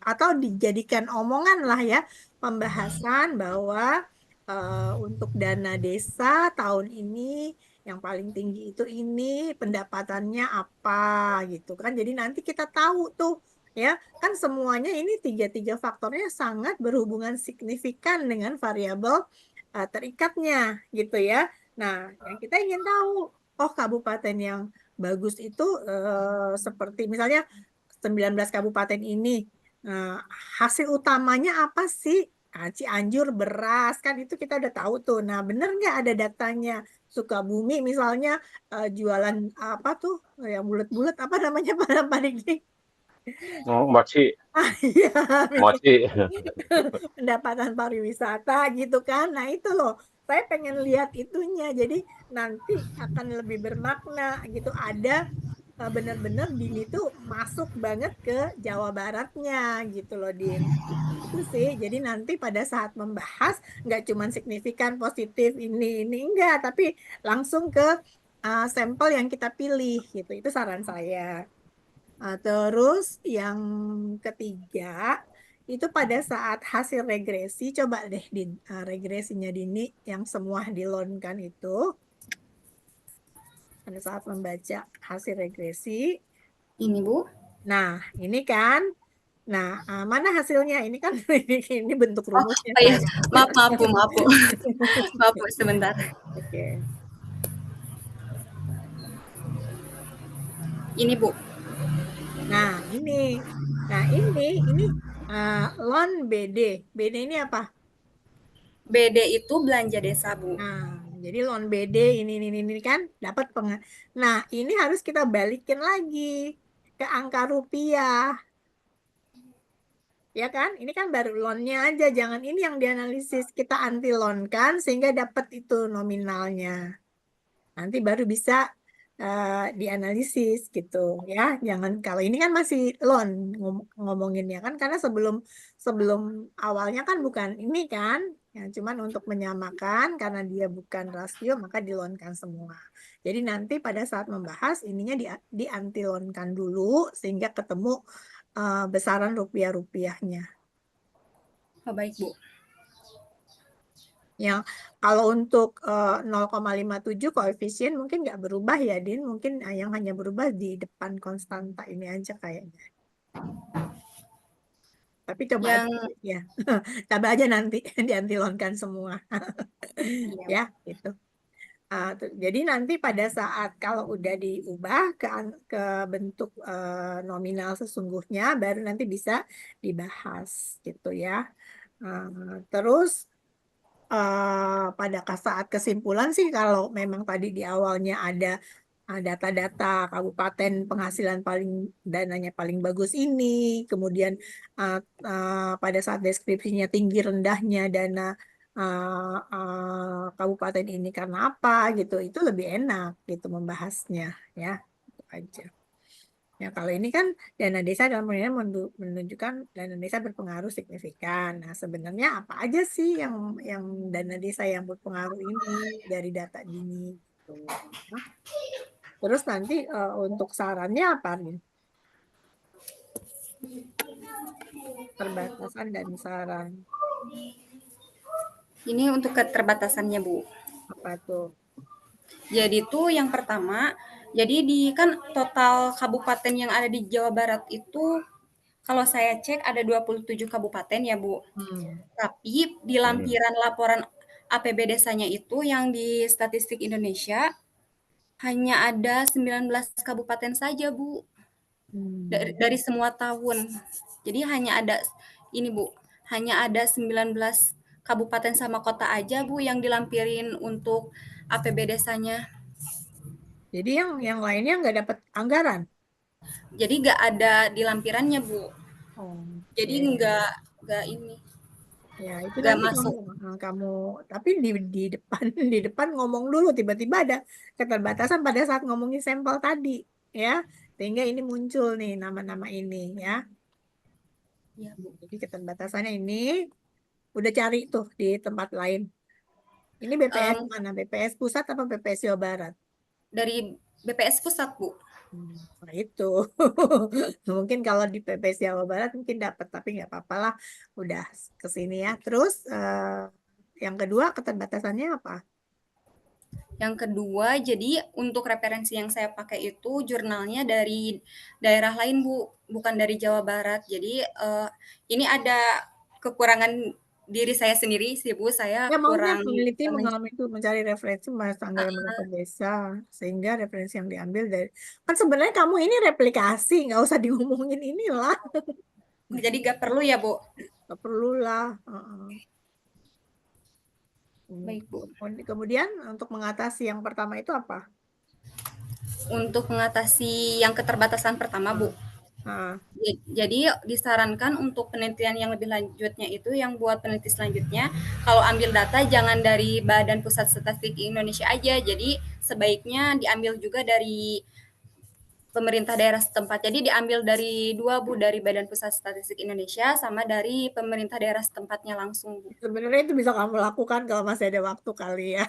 atau dijadikan omongan lah ya, pembahasan bahwa untuk dana desa tahun ini yang paling tinggi itu ini pendapatannya apa gitu kan. Jadi nanti kita tahu tuh ya kan semuanya ini tiga faktornya sangat berhubungan signifikan dengan variabel terikatnya gitu ya. Nah, yang kita ingin tahu, oh kabupaten yang bagus itu seperti misalnya 19 kabupaten ini hasil utamanya apa sih? Cianjur beras kan itu kita udah tahu tuh. Nah, bener nggak ada datanya? Sukabumi misalnya jualan apa tuh yang bulat-bulat apa namanya Pak Diki? Oh, mochi, Ah iya, mochi. pendapatan pariwisata gitu kan. Nah itu loh, saya pengen lihat itunya. Jadi nanti akan lebih bermakna gitu. Ada benar-benar Din itu masuk banget ke Jawa Baratnya gitu loh Din. Itu sih. Jadi nanti pada saat membahas nggak cuma signifikan positif ini enggak, tapi langsung ke sampel yang kita pilih gitu. Itu saran saya. Terus yang ketiga itu pada saat hasil regresi, coba deh Din, regresinya Dini yang semua dilonkan itu pada saat membaca hasil regresi. Ini Bu. Nah, ini kan, nah mana hasilnya? Ini kan ini bentuk Oh, rumusnya oh iya, saya. maaf maaf Bu, maaf Bu. Maaf Bu, sebentar. Oke. Ini Bu. Nah, ini loan BD. BD ini apa? BD itu belanja desa Bu. Nah, jadi loan BD ini kan dapat Nah, ini harus kita balikin lagi ke angka rupiah. Ya kan? Ini kan baru loannya aja, jangan ini yang dianalisis. Kita anti loan kan sehingga dapat itu nominalnya. Nanti baru bisa dianalisis gitu ya. Jangan kalau ini kan masih loan ngomonginnya kan karena sebelum sebelum awalnya kan bukan ini kan. Ya, cuman untuk menyamakan karena dia bukan rasio maka dilonkan semua. Jadi nanti pada saat membahas ininya di anti lonkan dulu sehingga ketemu besaran rupiah-rupiahnya. Oh, baik Bu. Yang kalau untuk 0,57 koefisien mungkin nggak berubah ya, Din. Mungkin yang hanya berubah di depan konstanta ini aja kayaknya. Tapi coba aja Yang ya. Coba aja nanti diantilonkan semua. iya, Ya, gitu. Jadi nanti pada saat kalau udah diubah ke bentuk nominal sesungguhnya baru nanti bisa dibahas gitu ya. Terus pada saat kesimpulan sih kalau memang tadi di awalnya ada data-data kabupaten penghasilan paling dananya paling bagus ini, kemudian pada saat deskripsinya tinggi rendahnya dana kabupaten ini karena apa gitu, itu lebih enak gitu membahasnya ya, itu aja. Ya, kalau ini kan dana desa dalam penilaian menunjukkan dana desa berpengaruh signifikan. Nah, sebenarnya apa aja sih yang dana desa yang berpengaruh ini dari data Dini gitu. Nah, terus nanti untuk sarannya apa nih? Perbatasan dan saran ini untuk keterbatasannya Bu. apa tuh? Jadi tuh yang pertama, jadi di kan total kabupaten yang ada di Jawa Barat itu kalau saya cek ada 27 kabupaten ya Bu. Tapi di lampiran laporan APB desanya itu yang di Statistik Indonesia hanya ada 19 kabupaten saja Bu. Dari semua tahun. Jadi hanya ada ini Bu, hanya ada 19 kabupaten sama kota aja Bu yang dilampirin untuk APB desanya. Jadi yang lainnya nggak dapat anggaran? Jadi nggak ada di lampirannya Bu. Oh, Jadi ya, nggak ini, ya itu nggak nanti masuk. kamu tapi di depan di depan ngomong dulu tiba-tiba ada keterbatasan pada saat ngomongin sampel tadi. ya, sehingga ini muncul nih nama-nama ini ya. Iya, Bu. Jadi keterbatasannya ini udah cari tuh di tempat lain. Ini BPS mana? BPS pusat apa BPS Jawa Barat? Dari BPS Pusat, Bu. Nah itu mungkin kalau di PPS Jawa Barat mungkin dapat, tapi nggak apa-apa lah, udah ke sini ya. Terus yang kedua keterbatasannya apa? Yang kedua, jadi untuk referensi yang saya pakai itu jurnalnya dari daerah lain, Bu, bukan dari Jawa Barat. Jadi ini ada kekurangan diri saya sendiri sih, Bu. Saya Ya maunya kurang peneliti bisa mengalami itu mencari referensi mas anggaran berapa desa, sehingga referensi yang diambil dari kan sebenarnya kamu ini replikasi, nggak usah diomongin inilah, jadi gak perlu ya, Bu. nggak perlu lah. Baik, Bu. Kemudian untuk mengatasi yang pertama itu apa? Untuk mengatasi yang keterbatasan pertama, Bu. Nah, Jadi disarankan untuk penelitian yang lebih lanjutnya itu yang buat peneliti selanjutnya kalau ambil data jangan dari Badan Pusat Statistik Indonesia aja. Jadi sebaiknya diambil juga dari pemerintah daerah setempat. Jadi diambil dari dua, Bu, dari Badan Pusat Statistik Indonesia sama dari pemerintah daerah setempatnya langsung, Bu. sebenarnya itu bisa kamu lakukan kalau masih ada waktu kali ya.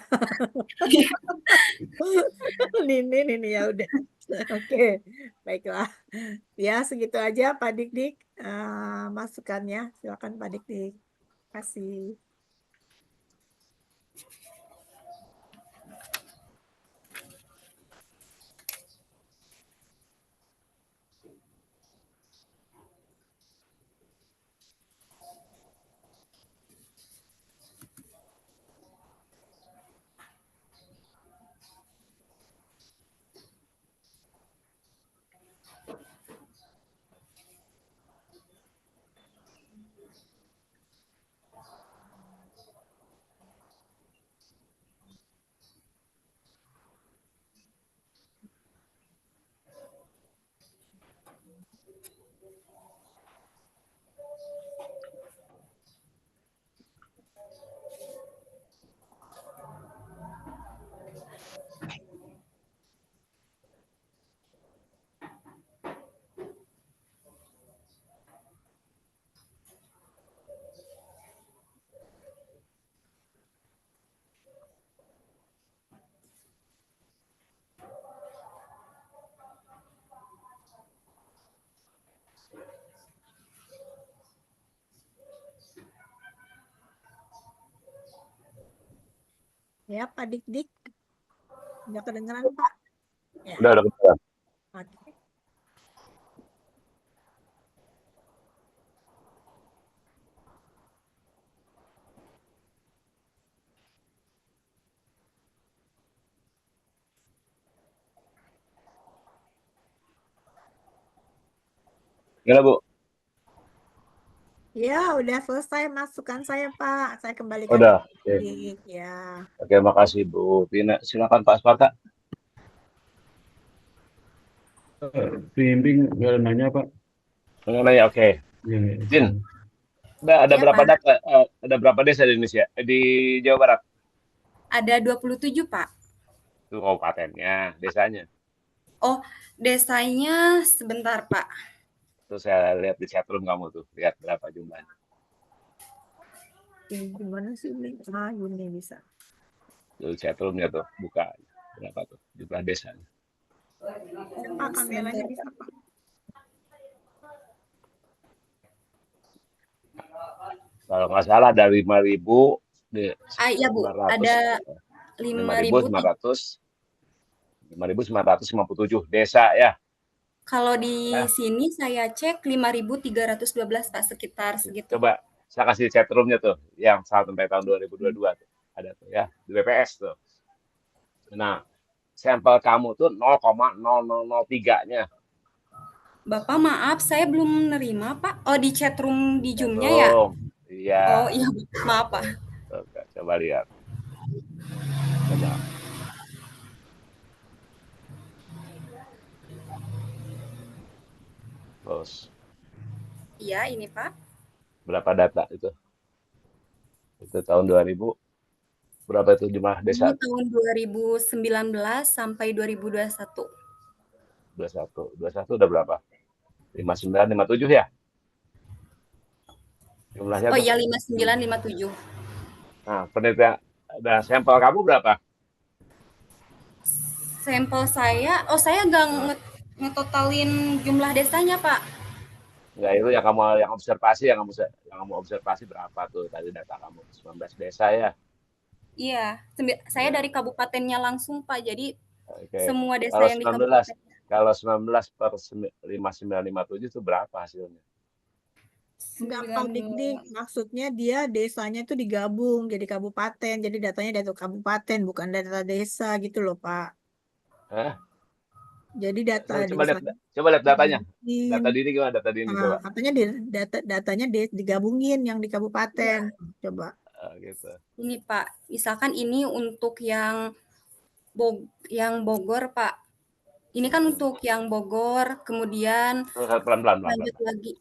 Ini ya udah. Oke, baiklah. Ya segitu aja Pak Dik-Dik masukannya. Silakan Pak Dik-Dik. Kasih. Ya Pak Dik-Dik. Udah kedengeran Pak? Ya. Udah kedengeran. Oke. Gimana, Bu? Ya, udah selesai masukan saya, Pak. Saya kembalikan ke Udah. Oke. Dik, ya. Oke, makasih Bu Tina. Silakan Pak Sparta. Bimbing nggak ada nanya Pak. Mengenai oke. Ya, Jin, ada Ya, berapa Pak. data? Ada berapa desa di Indonesia? Di Jawa Barat? Ada 27, Pak. Itu kabupatennya, desanya. Oh, desanya sebentar, Pak. Tuh saya lihat di chatroom kamu tuh, lihat berapa jumlahnya. Gimana sih ini? Ini bisa. Tuh chatroomnya tuh, buka berapa tuh jumlah desanya. Pak, kameranya bisa, Pak. Kalau nggak salah ada 5.000 Iya, Bu. 900, Ada 5.900 5.957 desa ya. Kalau di sini saya cek 5.312, Pak, sekitar segitu. Coba saya kasih chatroomnya tuh, yang sampai tahun 2022 tuh. Ada tuh ya, di BPS tuh. Nah, sampel kamu tuh 0,0003-nya. Bapak, maaf, saya belum menerima, Pak. Oh, di chatroom di Zoom-nya ya? Iya. Oh, iya, maaf, Pak. Coba lihat. Coba. Terus. Iya, ini, Pak. Berapa data itu? Itu tahun 2000. Berapa itu jumlah desa? Ini tahun 2019 sampai 2021. 21 udah berapa? 59, 57 ya? Jumlahnya Oh tuh. iya, 59, 57. Nah, penelitian dan sampel kamu berapa? Sampel saya, oh saya nggak Nah, ngetotalin jumlah desanya, Pak. enggak, itu yang kamu yang kamu observasi berapa tuh tadi data kamu? 19 desa ya. Iya, saya Ya, dari kabupatennya langsung, Pak. Jadi oke. semua desa Kalau yang di 19 kabupaten. kalau 19 per 5957 itu berapa hasilnya? Gampang dik-dik, 19. maksudnya dia desanya itu digabung jadi kabupaten, jadi datanya data kabupaten bukan data desa gitu loh Pak. Hah? Jadi data desa Coba lihat datanya. digabungin. Data diri gimana data diri Nah, coba. katanya datanya digabungin yang di kabupaten. Iya, Coba. Gitu. ini Pak. Misalkan ini untuk yang Bogor, Pak. Ini kan Hmm. untuk yang Bogor, kemudian Pelan-pelan, pelan-pelan. lanjut lagi.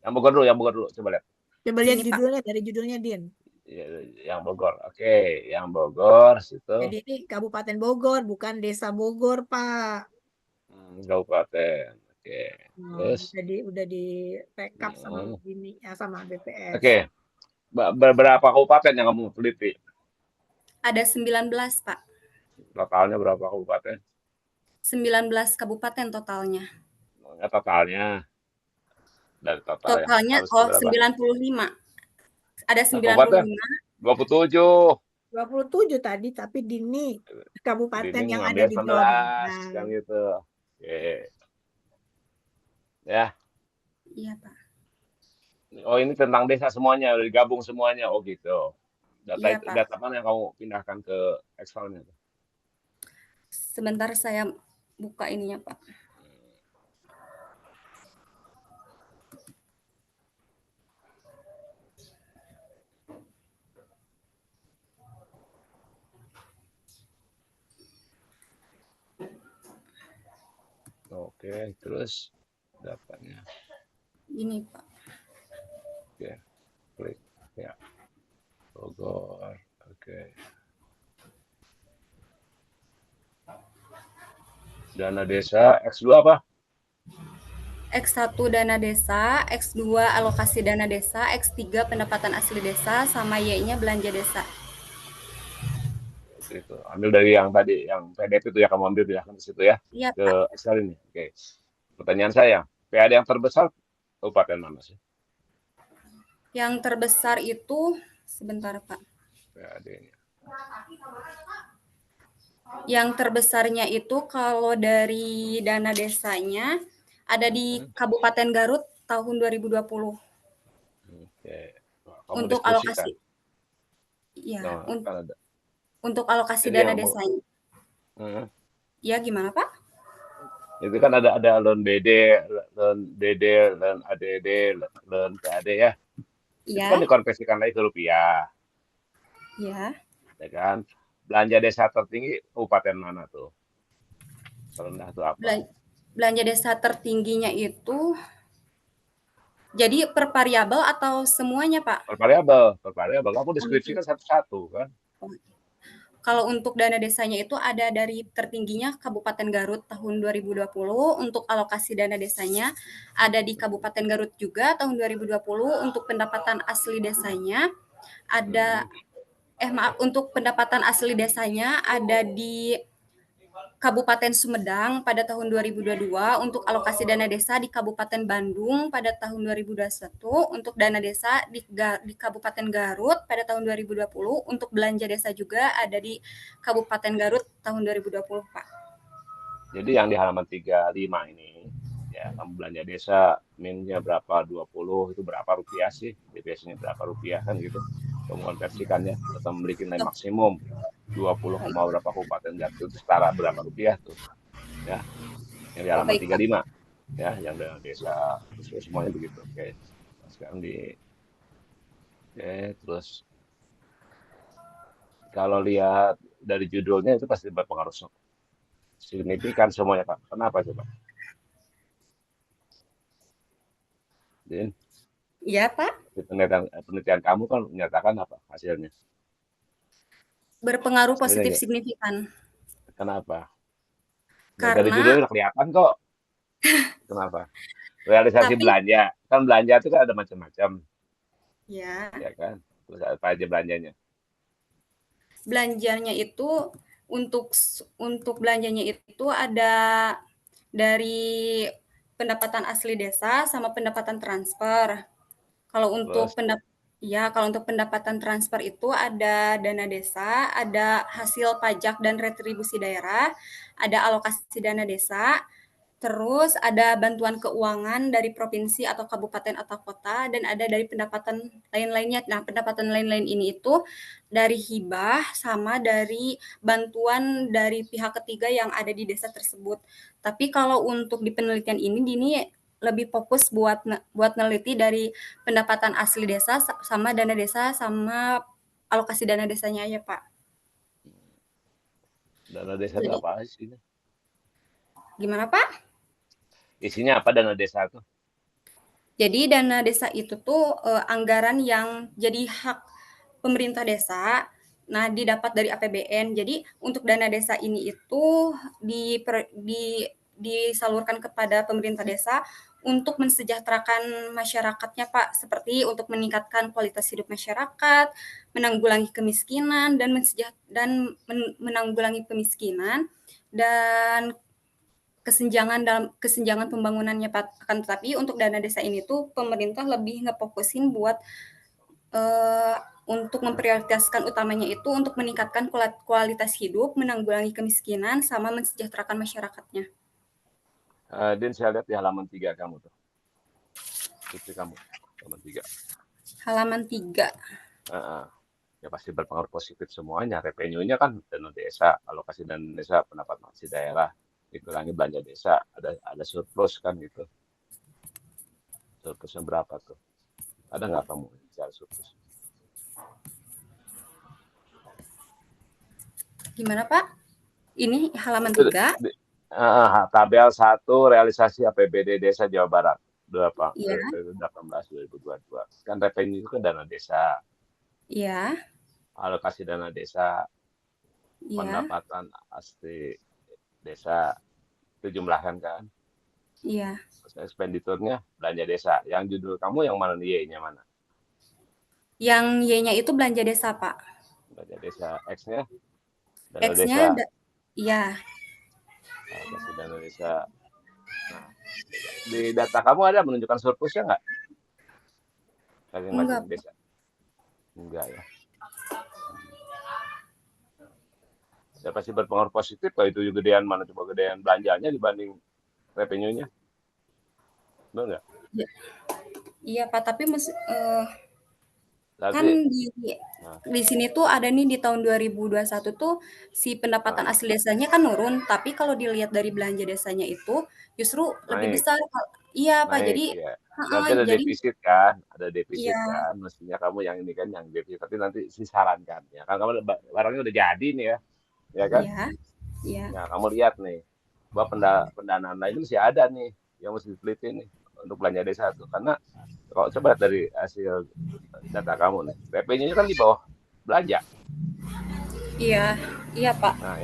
Yang Bogor dulu, coba lihat. Coba lihat Sini, Pak. judulnya dari judulnya Din. Ya, yang Bogor. Oke, yang Bogor situ. Jadi ini Kabupaten Bogor, bukan Desa Bogor, Pak. Kabupaten. Oke. Nah, Terus, udah direkap sama hmm, ini ya sama BPS. oke. Berapa kabupaten yang kamu teliti? Ada 19, Pak. Totalnya berapa kabupaten? 19 kabupaten totalnya. Enggak totalnya. Dari total yang Totalnya harus oh berapa? 95. Ada Kabupaten? 95. 27. 27 tadi, tapi Dini kabupaten Dini yang ada ngambil di Jawa 19 kan Barat. gitu. Oke. Ya. Iya, Pak. Oh, ini tentang desa semuanya, udah digabung semuanya. Oh, gitu. Iya, Pak. Data mana yang kamu pindahkan ke Excelnya? Sebentar saya buka ininya, Pak. Oke, terus datanya. Ini, Pak. Oke, klik. Ya, Bogor. Oke. Dana desa X2 apa? X1 dana desa, X2 alokasi dana desa, X3 pendapatan asli desa, sama Y-nya belanja desa. Itu. Ambil dari yang tadi, yang PDF itu ya kamu ambil ya kan di situ ya. Iya, Ke Pak. Excel ini. Oke. Pertanyaan saya, PAD yang terbesar kabupaten mana sih? Yang terbesar itu, sebentar, Pak. PAD-nya. Yang terbesarnya itu kalau dari dana desanya ada di Kabupaten Garut tahun 2020 Oke. Kamu untuk deskripsikan. alokasi. Ya, Nah, kan ada. untuk alokasi Jadi dana yang desanya. Ya, gimana, Pak? itu kan ada loan BD, loan DD, loan ADD, loan PAD ya. Itu kan Iya, dikonversikan lagi ke rupiah, ya. ya kan? Belanja desa tertinggi kabupaten mana tuh? Terendah tuh apa? Belanja desa tertingginya itu jadi per variabel atau semuanya, Pak? Per variabel, per variabel. Kamu Oh, deskripsikan satu-satu kan? Kalau untuk dana desanya itu ada dari tertingginya Kabupaten Garut tahun 2020 untuk alokasi dana desanya, ada di Kabupaten Garut juga tahun 2020 untuk pendapatan asli desanya, ada maaf, untuk pendapatan asli desanya ada di Kabupaten Sumedang pada tahun 2022, untuk alokasi dana desa di Kabupaten Bandung pada tahun 2021, untuk dana desa di Kabupaten Garut pada tahun 2020, untuk belanja desa juga ada di Kabupaten Garut tahun 2020, Pak. Jadi yang di halaman 35 ini, ya kamu belanja desa, minnya berapa, 20, itu berapa rupiah sih? BPS-nya berapa rupiah kan gitu. Kamu konversikannya, atau memiliki nilai maksimum 20, berapa kabupaten Garut itu setara berapa rupiah tuh. Ya, yang di halaman 35. Ya, yang dana desa, semuanya begitu. Oke, sekarang terus kalau lihat dari judulnya itu pasti berpengaruh signifikan semuanya, Pak. Kenapa coba? Din, Iya, Pak. penelitian kamu kan menyatakan apa hasilnya? Berpengaruh Hasilnya positif ya? signifikan. Kenapa? Dari Karena judulnya udah kelihatan kok. Kenapa? Realisasi Tapi belanja. Kan belanja itu kan ada macam-macam, ya, ya kan? Terus apa aja belanjanya? belanjanya itu untuk belanjanya itu ada dari pendapatan asli desa sama pendapatan transfer. Kalau untuk Terus kalau untuk pendapatan transfer itu ada dana desa, ada hasil pajak dan retribusi daerah, ada alokasi dana desa, terus ada bantuan keuangan dari provinsi atau kabupaten atau kota, dan ada dari pendapatan lain-lainnya. Nah, pendapatan lain-lain ini itu dari hibah sama dari bantuan dari pihak ketiga yang ada di desa tersebut. Tapi kalau untuk di penelitian ini lebih fokus buat neliti dari pendapatan asli desa sama dana desa sama alokasi dana desanya ya, Pak. dana desa itu Jadi, apa sih? gimana, Pak? Isinya apa dana desa itu? Jadi dana desa itu tuh anggaran yang jadi hak pemerintah desa. Nah, didapat dari APBN. Jadi untuk dana desa ini itu disalurkan kepada pemerintah desa untuk mensejahterakan masyarakatnya, Pak. Seperti untuk meningkatkan kualitas hidup masyarakat, menanggulangi kemiskinan menanggulangi kemiskinan dan kesenjangan pembangunannya, Pak. Akan tetapi untuk dana desa ini tuh pemerintah lebih ngefokusin buat eh, untuk memprioritaskan utamanya itu untuk meningkatkan kualitas hidup, menanggulangi kemiskinan, sama mensejahterakan masyarakatnya. Din, saya lihat di halaman 3 kamu tuh. Itu kamu, halaman 3. Halaman 3. Heeh. Ya pasti berpengaruh positif semuanya. Revenue-nya kan dana desa, alokasi dana desa, pendapatan asli daerah, dikurangi belanja desa, ada surplus kan gitu. Surplusnya berapa tuh? Ada nggak kamu bicara surplus? Gimana, Pak? Ini halaman Itu 3. tabel 1 realisasi APBD Desa Jawa Barat Iya, periode 18 2022. Kan revenue itu kan dana desa, iya, alokasi dana desa, iya, pendapatan asli desa, itu jumlahkan kan. iya. Terus ekspenditurnya belanja desa. Yang judul kamu yang mana nih Y-nya mana? Yang Y-nya itu belanja desa, Pak. Belanja desa. X-nya dana X-nya desa, iya, alokasi dana desa. Nah, di data kamu ada menunjukkan surplusnya nggak? Masing-masing enggak, Pak. desa? Enggak ya. Ya pasti berpengaruh positif kalau itu gedean mana coba gedean belanjanya dibanding revenue-nya. Benar nggak? Iya, iya, Pak, tapi kan Berarti, di nah, di sini tuh ada nih di tahun 2021 tuh si pendapatan nah, asli desanya kan nurun, tapi kalau dilihat dari belanja desanya itu justru lebih naik, besar, Kak. Iya, Pak. naik Jadi ya. heeh, Berarti ada jadi defisit kan? Ada iya, defisit kan? Mestinya kamu yang ini kan yang defisit, tapi nanti disarankan ya. Kan kamu barangnya udah jadi nih ya kan? iya, iya, Nah, kamu lihat nih, bahwa pendanaan lain masih ada nih yang mesti diteliti nih untuk belanja desa tuh. Karena kalau coba lihat dari hasil data kamu nih, revenue-nya kan di bawah belanja. iya, iya, Pak. Nah,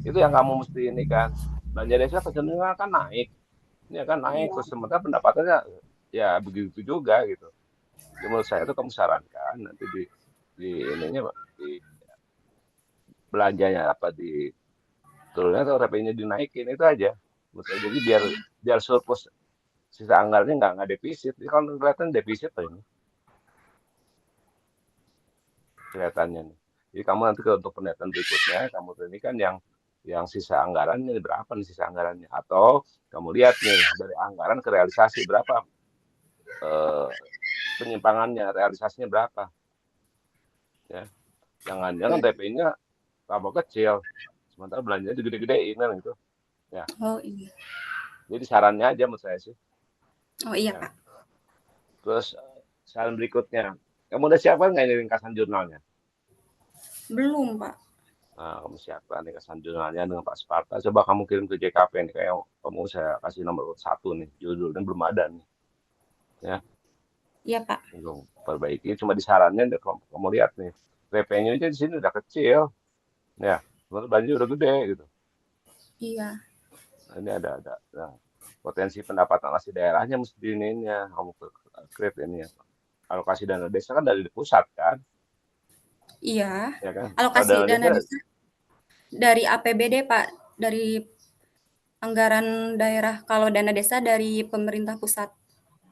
itu yang kamu mesti ini kan. Belanja desa kecenderungan kan naik. Ini kan naik Iya, terus sementara pendapatannya ya begitu juga gitu. Jadi menurut saya itu kamu sarankan nanti di ininya di belanjanya apa di turunnya atau revenue dinaikin itu aja. Menurut saya jadi biar biar surplus sisa anggarannya nggak defisit. Jadi kalau kelihatan defisit tuh ini kelihatannya nih. Jadi kamu nanti untuk penelitian berikutnya kamu ini kan yang sisa anggarannya berapa nih sisa anggarannya atau kamu lihat nih dari anggaran ke realisasi berapa eh, penyimpangannya realisasinya berapa ya jangan-jangan iya. TP-nya tambah kecil sementara belanjanya digede-gedein kan gitu ya Oh, iya. jadi sarannya aja menurut saya sih Oh, iya, ya Pak. terus saran berikutnya kamu udah siapkan nggak ini ringkasan jurnalnya. Belum, Pak. Nah, kamu siapkan ringkasan jurnalnya dengan Pak Sparta. Coba kamu kirim ke JKP nih. Kayak kamu saya kasih nomor urut 1 nih. Judulnya belum ada nih. Ya, Iya, Pak. belum perbaiki. Cuma di sarannya kamu lihat nih. Revenue-nya di sini udah kecil. Ya, belanja udah gede gitu. Iya. Nah, ini ada. Nah, potensi pendapatan asli daerahnya mesti ininya kamu create ini ya. Alokasi dana desa kan dari pusat kan, Iya, ya kan? Kalau alokasi dana dana desa, desa dari APBD, Pak, dari anggaran daerah. Kalau dana desa dari pemerintah pusat.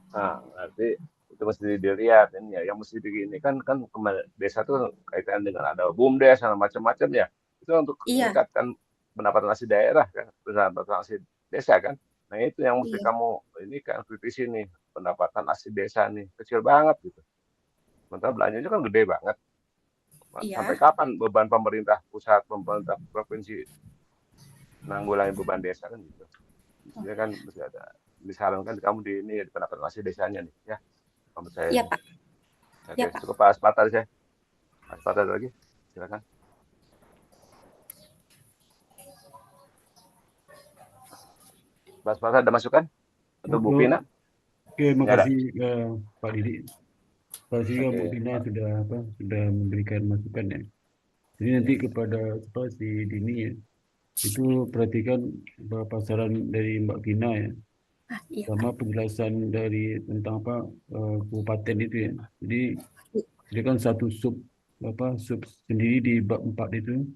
nah nanti itu mesti dilihat ini ya. Yang mesti begini kan kan desa tuh kaitan dengan ada bumdes dan macam-macam ya. Itu untuk Iya, meningkatkan pendapatan asli daerah kan, pendapatan asli desa kan. Nah itu yang mesti iya, kamu ini kan kritisi nih pendapatan asli desa nih kecil banget gitu. Sementara belanjanya kan gede banget. Sampai iya. kapan beban pemerintah pusat, pemerintah provinsi nanggulangi beban desa kan gitu. Maksudnya kan mesti ada disarankan kamu di ini di pendapatan asli desanya nih ya. Menurut saya Iya, ini. Pak. Oke, Iya, Pak. cukup Pak Asparta saya. Pak Asparta ada lagi. Silakan. Pak Asparta ada masukan atau Bu Untuk Pina? Oke, Nggak ada. makasih Pak Didi. Makasih juga Bu Oke. Dina sudah memberikan masukan ya. Jadi nanti kepada si Dini ya, itu perhatikan pasaran dari Mbak Vina ya, Ah, iya, Pak. sama penjelasan dari tentang kabupaten itu ya. Jadi dia kan satu sub sendiri di bab 4 itu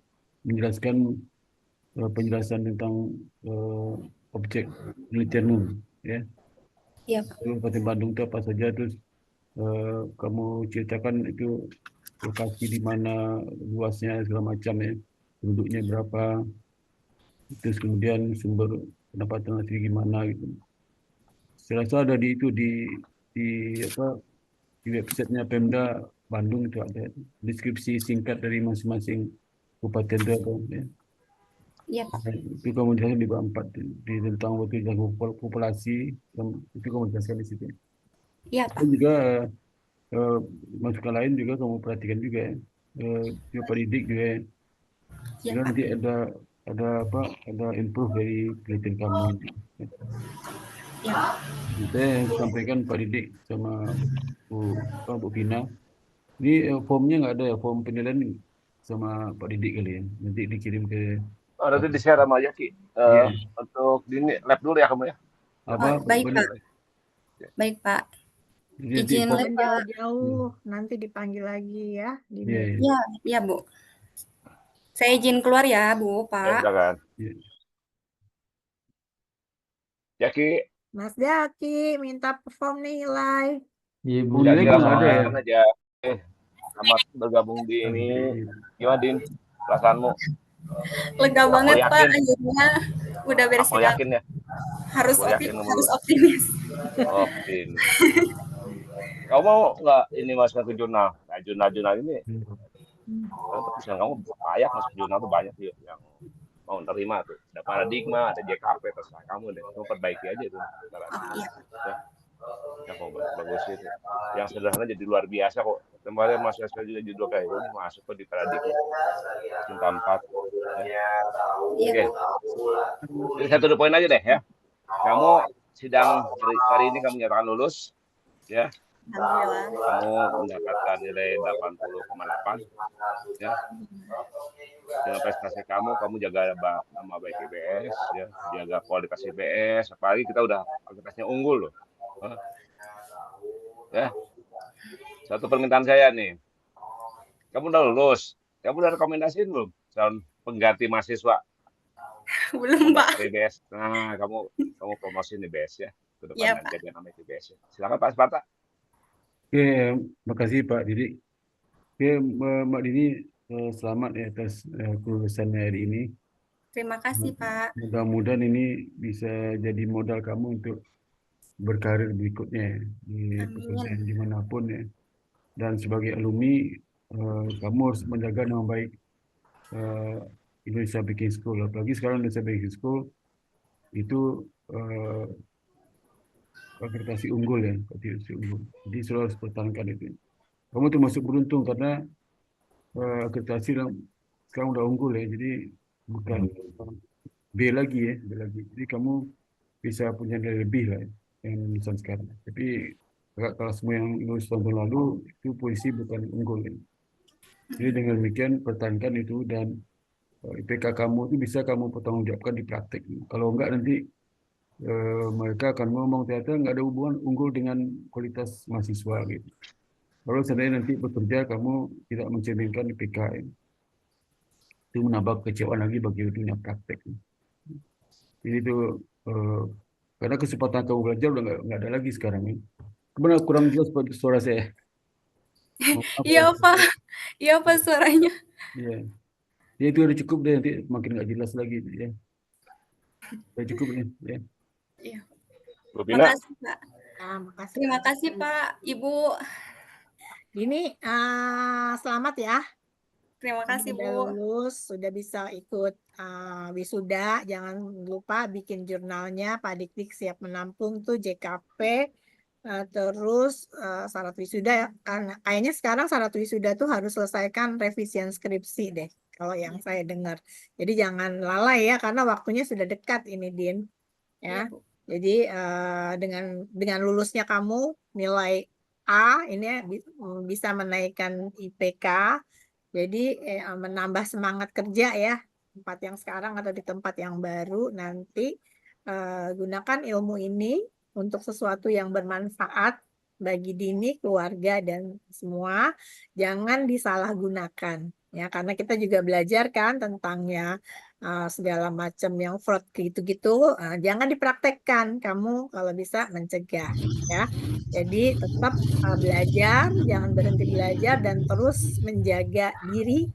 menjelaskan penjelasan tentang eh, objek penelitianmu ya. Iya, Pak. Kabupaten Bandung itu apa saja, terus kamu ceritakan itu lokasi di mana, luasnya segala macam ya, penduduknya berapa, terus kemudian sumber pendapatan asli gimana gitu. Saya rasa ada di apa di websitenya Pemda Bandung itu ada deskripsi singkat dari masing-masing kabupaten itu apa ya. Iya, Pak. Itu kamu jelaskan di bab 4 di tentang waktu jago populasi, itu kamu jelaskan di situ. Iya, Dan Pak. juga eh, masukan lain juga kamu perhatikan juga ya. Juga pendidik juga ya. Iya, Juga Pak. nanti ada improve dari penelitian kamu ini. Iya. Saya sampaikan Pak Didik sama Bu Vina. Ini formnya nggak ada ya, form penilaian sama Pak Didik kali ya. Nanti dikirim ke Oh, nanti di-share sama Yaki. iya Untuk di ini lab dulu ya kamu ya. Lab apa Oh, baik, benar. Pak. Baik, Pak. Jadi nanti Izin form Jangan lab ya. jauh-jauh, nanti dipanggil lagi ya, iya Dini. iya Iya, iya, Bu. Saya izin keluar ya, Bu, Ya Pak. silakan. iya. Yaki, Mas Jaki minta perform nilai. Iya, Bu Nilai Yaki kok langsung nggak ada ya. mengatakan aja. Selamat bergabung di ini. Oke. Gimana Din? Perasaanmu? Lega Aku banget, Pak. yakin, Akhirnya udah beres aku sidang. yakin ya. Harus Aku yakin kamu harus optimis. optimis. Kamu mau nggak ini masuk ke jurnal? Nah, jurnal-jurnal ini kan tulisan kamu banyak masuk jurnal tuh banyak sih yang mau terima tuh. Ada paradigma, ada JKP, terserah kamu deh. Kamu perbaiki aja tuh Oh, narasinya. iya. Ya, ya kamu bagus itu. Yang sederhana jadi luar biasa kok. Kemarin Mas Yaska juga judul kayak ini masuk kok di paradigma cinta 4. Ya. Iya, Oke, Bu. jadi satu poin aja deh ya. Kamu sidang hari ini kamu nyatakan lulus, ya. Alhamdulillah. Kamu mendapatkan nilai 80,8, ya. Dengan prestasi kamu jaga nama baik IPS, ya, jaga kualitas IPS. Apalagi kita udah kualitasnya unggul loh. Ya, satu permintaan saya nih. Kamu udah lulus, kamu udah rekomendasiin belum calon pengganti mahasiswa? Belum, Kamu daftar Pak. IBS. Nah, kamu promosi IBS ya. Ke Iya, depan Pak. jaga nama IBS ya. Silakan Pak Sparta. Oke, makasih Pak Didik. Oke, Mbak Dini, selamat ya atas kelulusannya hari ini. Terima kasih, Pak. Mudah-mudahan ini bisa jadi modal kamu untuk berkarir berikutnya ya, di pekerjaan Amin. dimanapun ya. Dan sebagai alumni, kamu harus menjaga nama baik eh, Indonesia Baking School. Apalagi sekarang Indonesia Baking School itu eh, akreditasi unggul ya, akreditasi unggul. Jadi selalu harus pertahankan itu. Kamu termasuk beruntung karena akreditasi sekarang udah unggul ya, jadi bukan B lagi ya, B lagi. Jadi kamu bisa punya nilai lebih lah ya, yang lulusan sekarang. Tapi kalau semua yang lulus tahun lalu itu posisi bukan unggul ya. Jadi dengan demikian pertahankan itu dan IPK kamu itu bisa kamu pertanggungjawabkan di praktek. Kalau enggak nanti mereka akan ngomong ternyata nggak ada hubungan unggul dengan kualitas mahasiswa gitu. Kalau seandainya nanti bekerja kamu tidak mencerminkan IPK, itu menambah kekecewaan lagi bagi dunia praktek. Jadi itu eh, karena kesempatan kamu belajar udah nggak ada lagi sekarang ini. Benar kurang jelas suara saya. Mohon maaf ya. Iya, Pak. Iya, Pak, suaranya. Iya. Ya itu udah cukup deh, nanti makin nggak jelas lagi ya. Udah cukup nih ya. Iya. Bu Pina, Makasih, Pak. Nah, makasih Terima Kak kasih, Jaki. Pak, Ibu. Ini selamat ya. Terima Kamu kasih, udah Bu. lulus, sudah bisa ikut wisuda. Jangan lupa bikin jurnalnya. Pak Dik-Dik siap menampung tuh JKP. Terus syarat wisuda ya. Karena kayaknya sekarang syarat wisuda tuh harus selesaikan revisian skripsi deh. Kalau yang saya dengar. Jadi jangan lalai ya, karena waktunya sudah dekat ini, Din. Iya, Ya. Bu. Jadi dengan lulusnya kamu nilai A ini ya, bisa menaikkan IPK. Jadi menambah semangat kerja ya, tempat yang sekarang atau di tempat yang baru nanti gunakan ilmu ini untuk sesuatu yang bermanfaat bagi Dini, keluarga dan semua. Jangan disalahgunakan ya, karena kita juga belajar kan tentangnya segala macam yang fraud gitu-gitu. Jangan dipraktekkan, kamu kalau bisa mencegah ya. Jadi tetap belajar, jangan berhenti belajar dan terus menjaga diri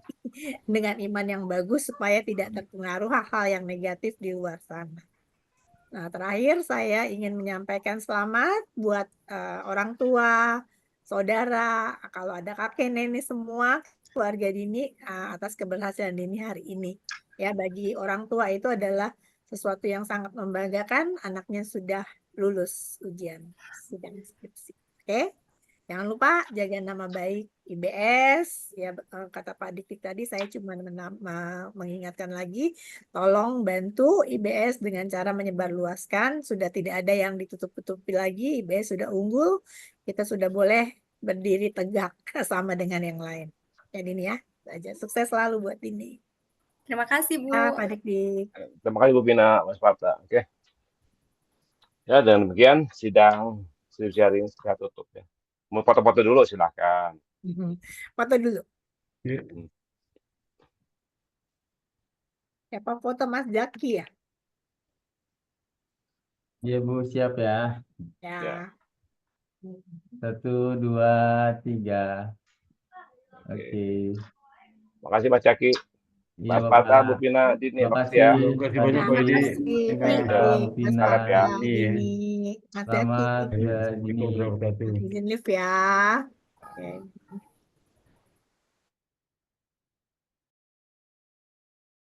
dengan iman yang bagus supaya tidak terpengaruh hal-hal yang negatif di luar sana. Nah, terakhir saya ingin menyampaikan selamat buat orang tua, saudara, kalau ada kakek nenek semua keluarga Dini atas keberhasilan Dini hari ini. Ya, bagi orang tua itu adalah sesuatu yang sangat membanggakan, anaknya sudah lulus ujian sidang skripsi. Oke? Jangan lupa jaga nama baik IBS. Ya, kata Pak Dikdik tadi, saya cuma mengingatkan lagi, tolong bantu IBS dengan cara menyebarluaskan. Sudah tidak ada yang ditutup-tutupi lagi. IBS sudah unggul, kita sudah boleh berdiri tegak sama dengan yang lain. Jadi ini ya, saja. Sukses selalu buat ini. Terima kasih, Bu. Ya, Pak Dikdik. terima kasih Bu Pina, Mas Parta. Oke. Ya, dan demikian sidang skripsi hari ini saya tutup ya. Mau foto-foto dulu silakan. Foto dulu. Ya. Siapa foto Mas Jaki ya? Iya Bu, siap ya. Ya. Ya. 1, 2, 3. Oke. Makasih Mas Caki. Iya Mas Parta, Bu Bapak. Pina, Dini, Terima makasih ya. kasih. Terima kasih Pak banyak Pak Diki, Edi. Makasih Ya, Pak Ya, Dik, Mas Pina. salam ya. Parta, Iya. Dini, Mas Jaki. Selamat ya Assalamualaikum Dini. warahmatullahi wabarakatuh. Izin live ya. Oke.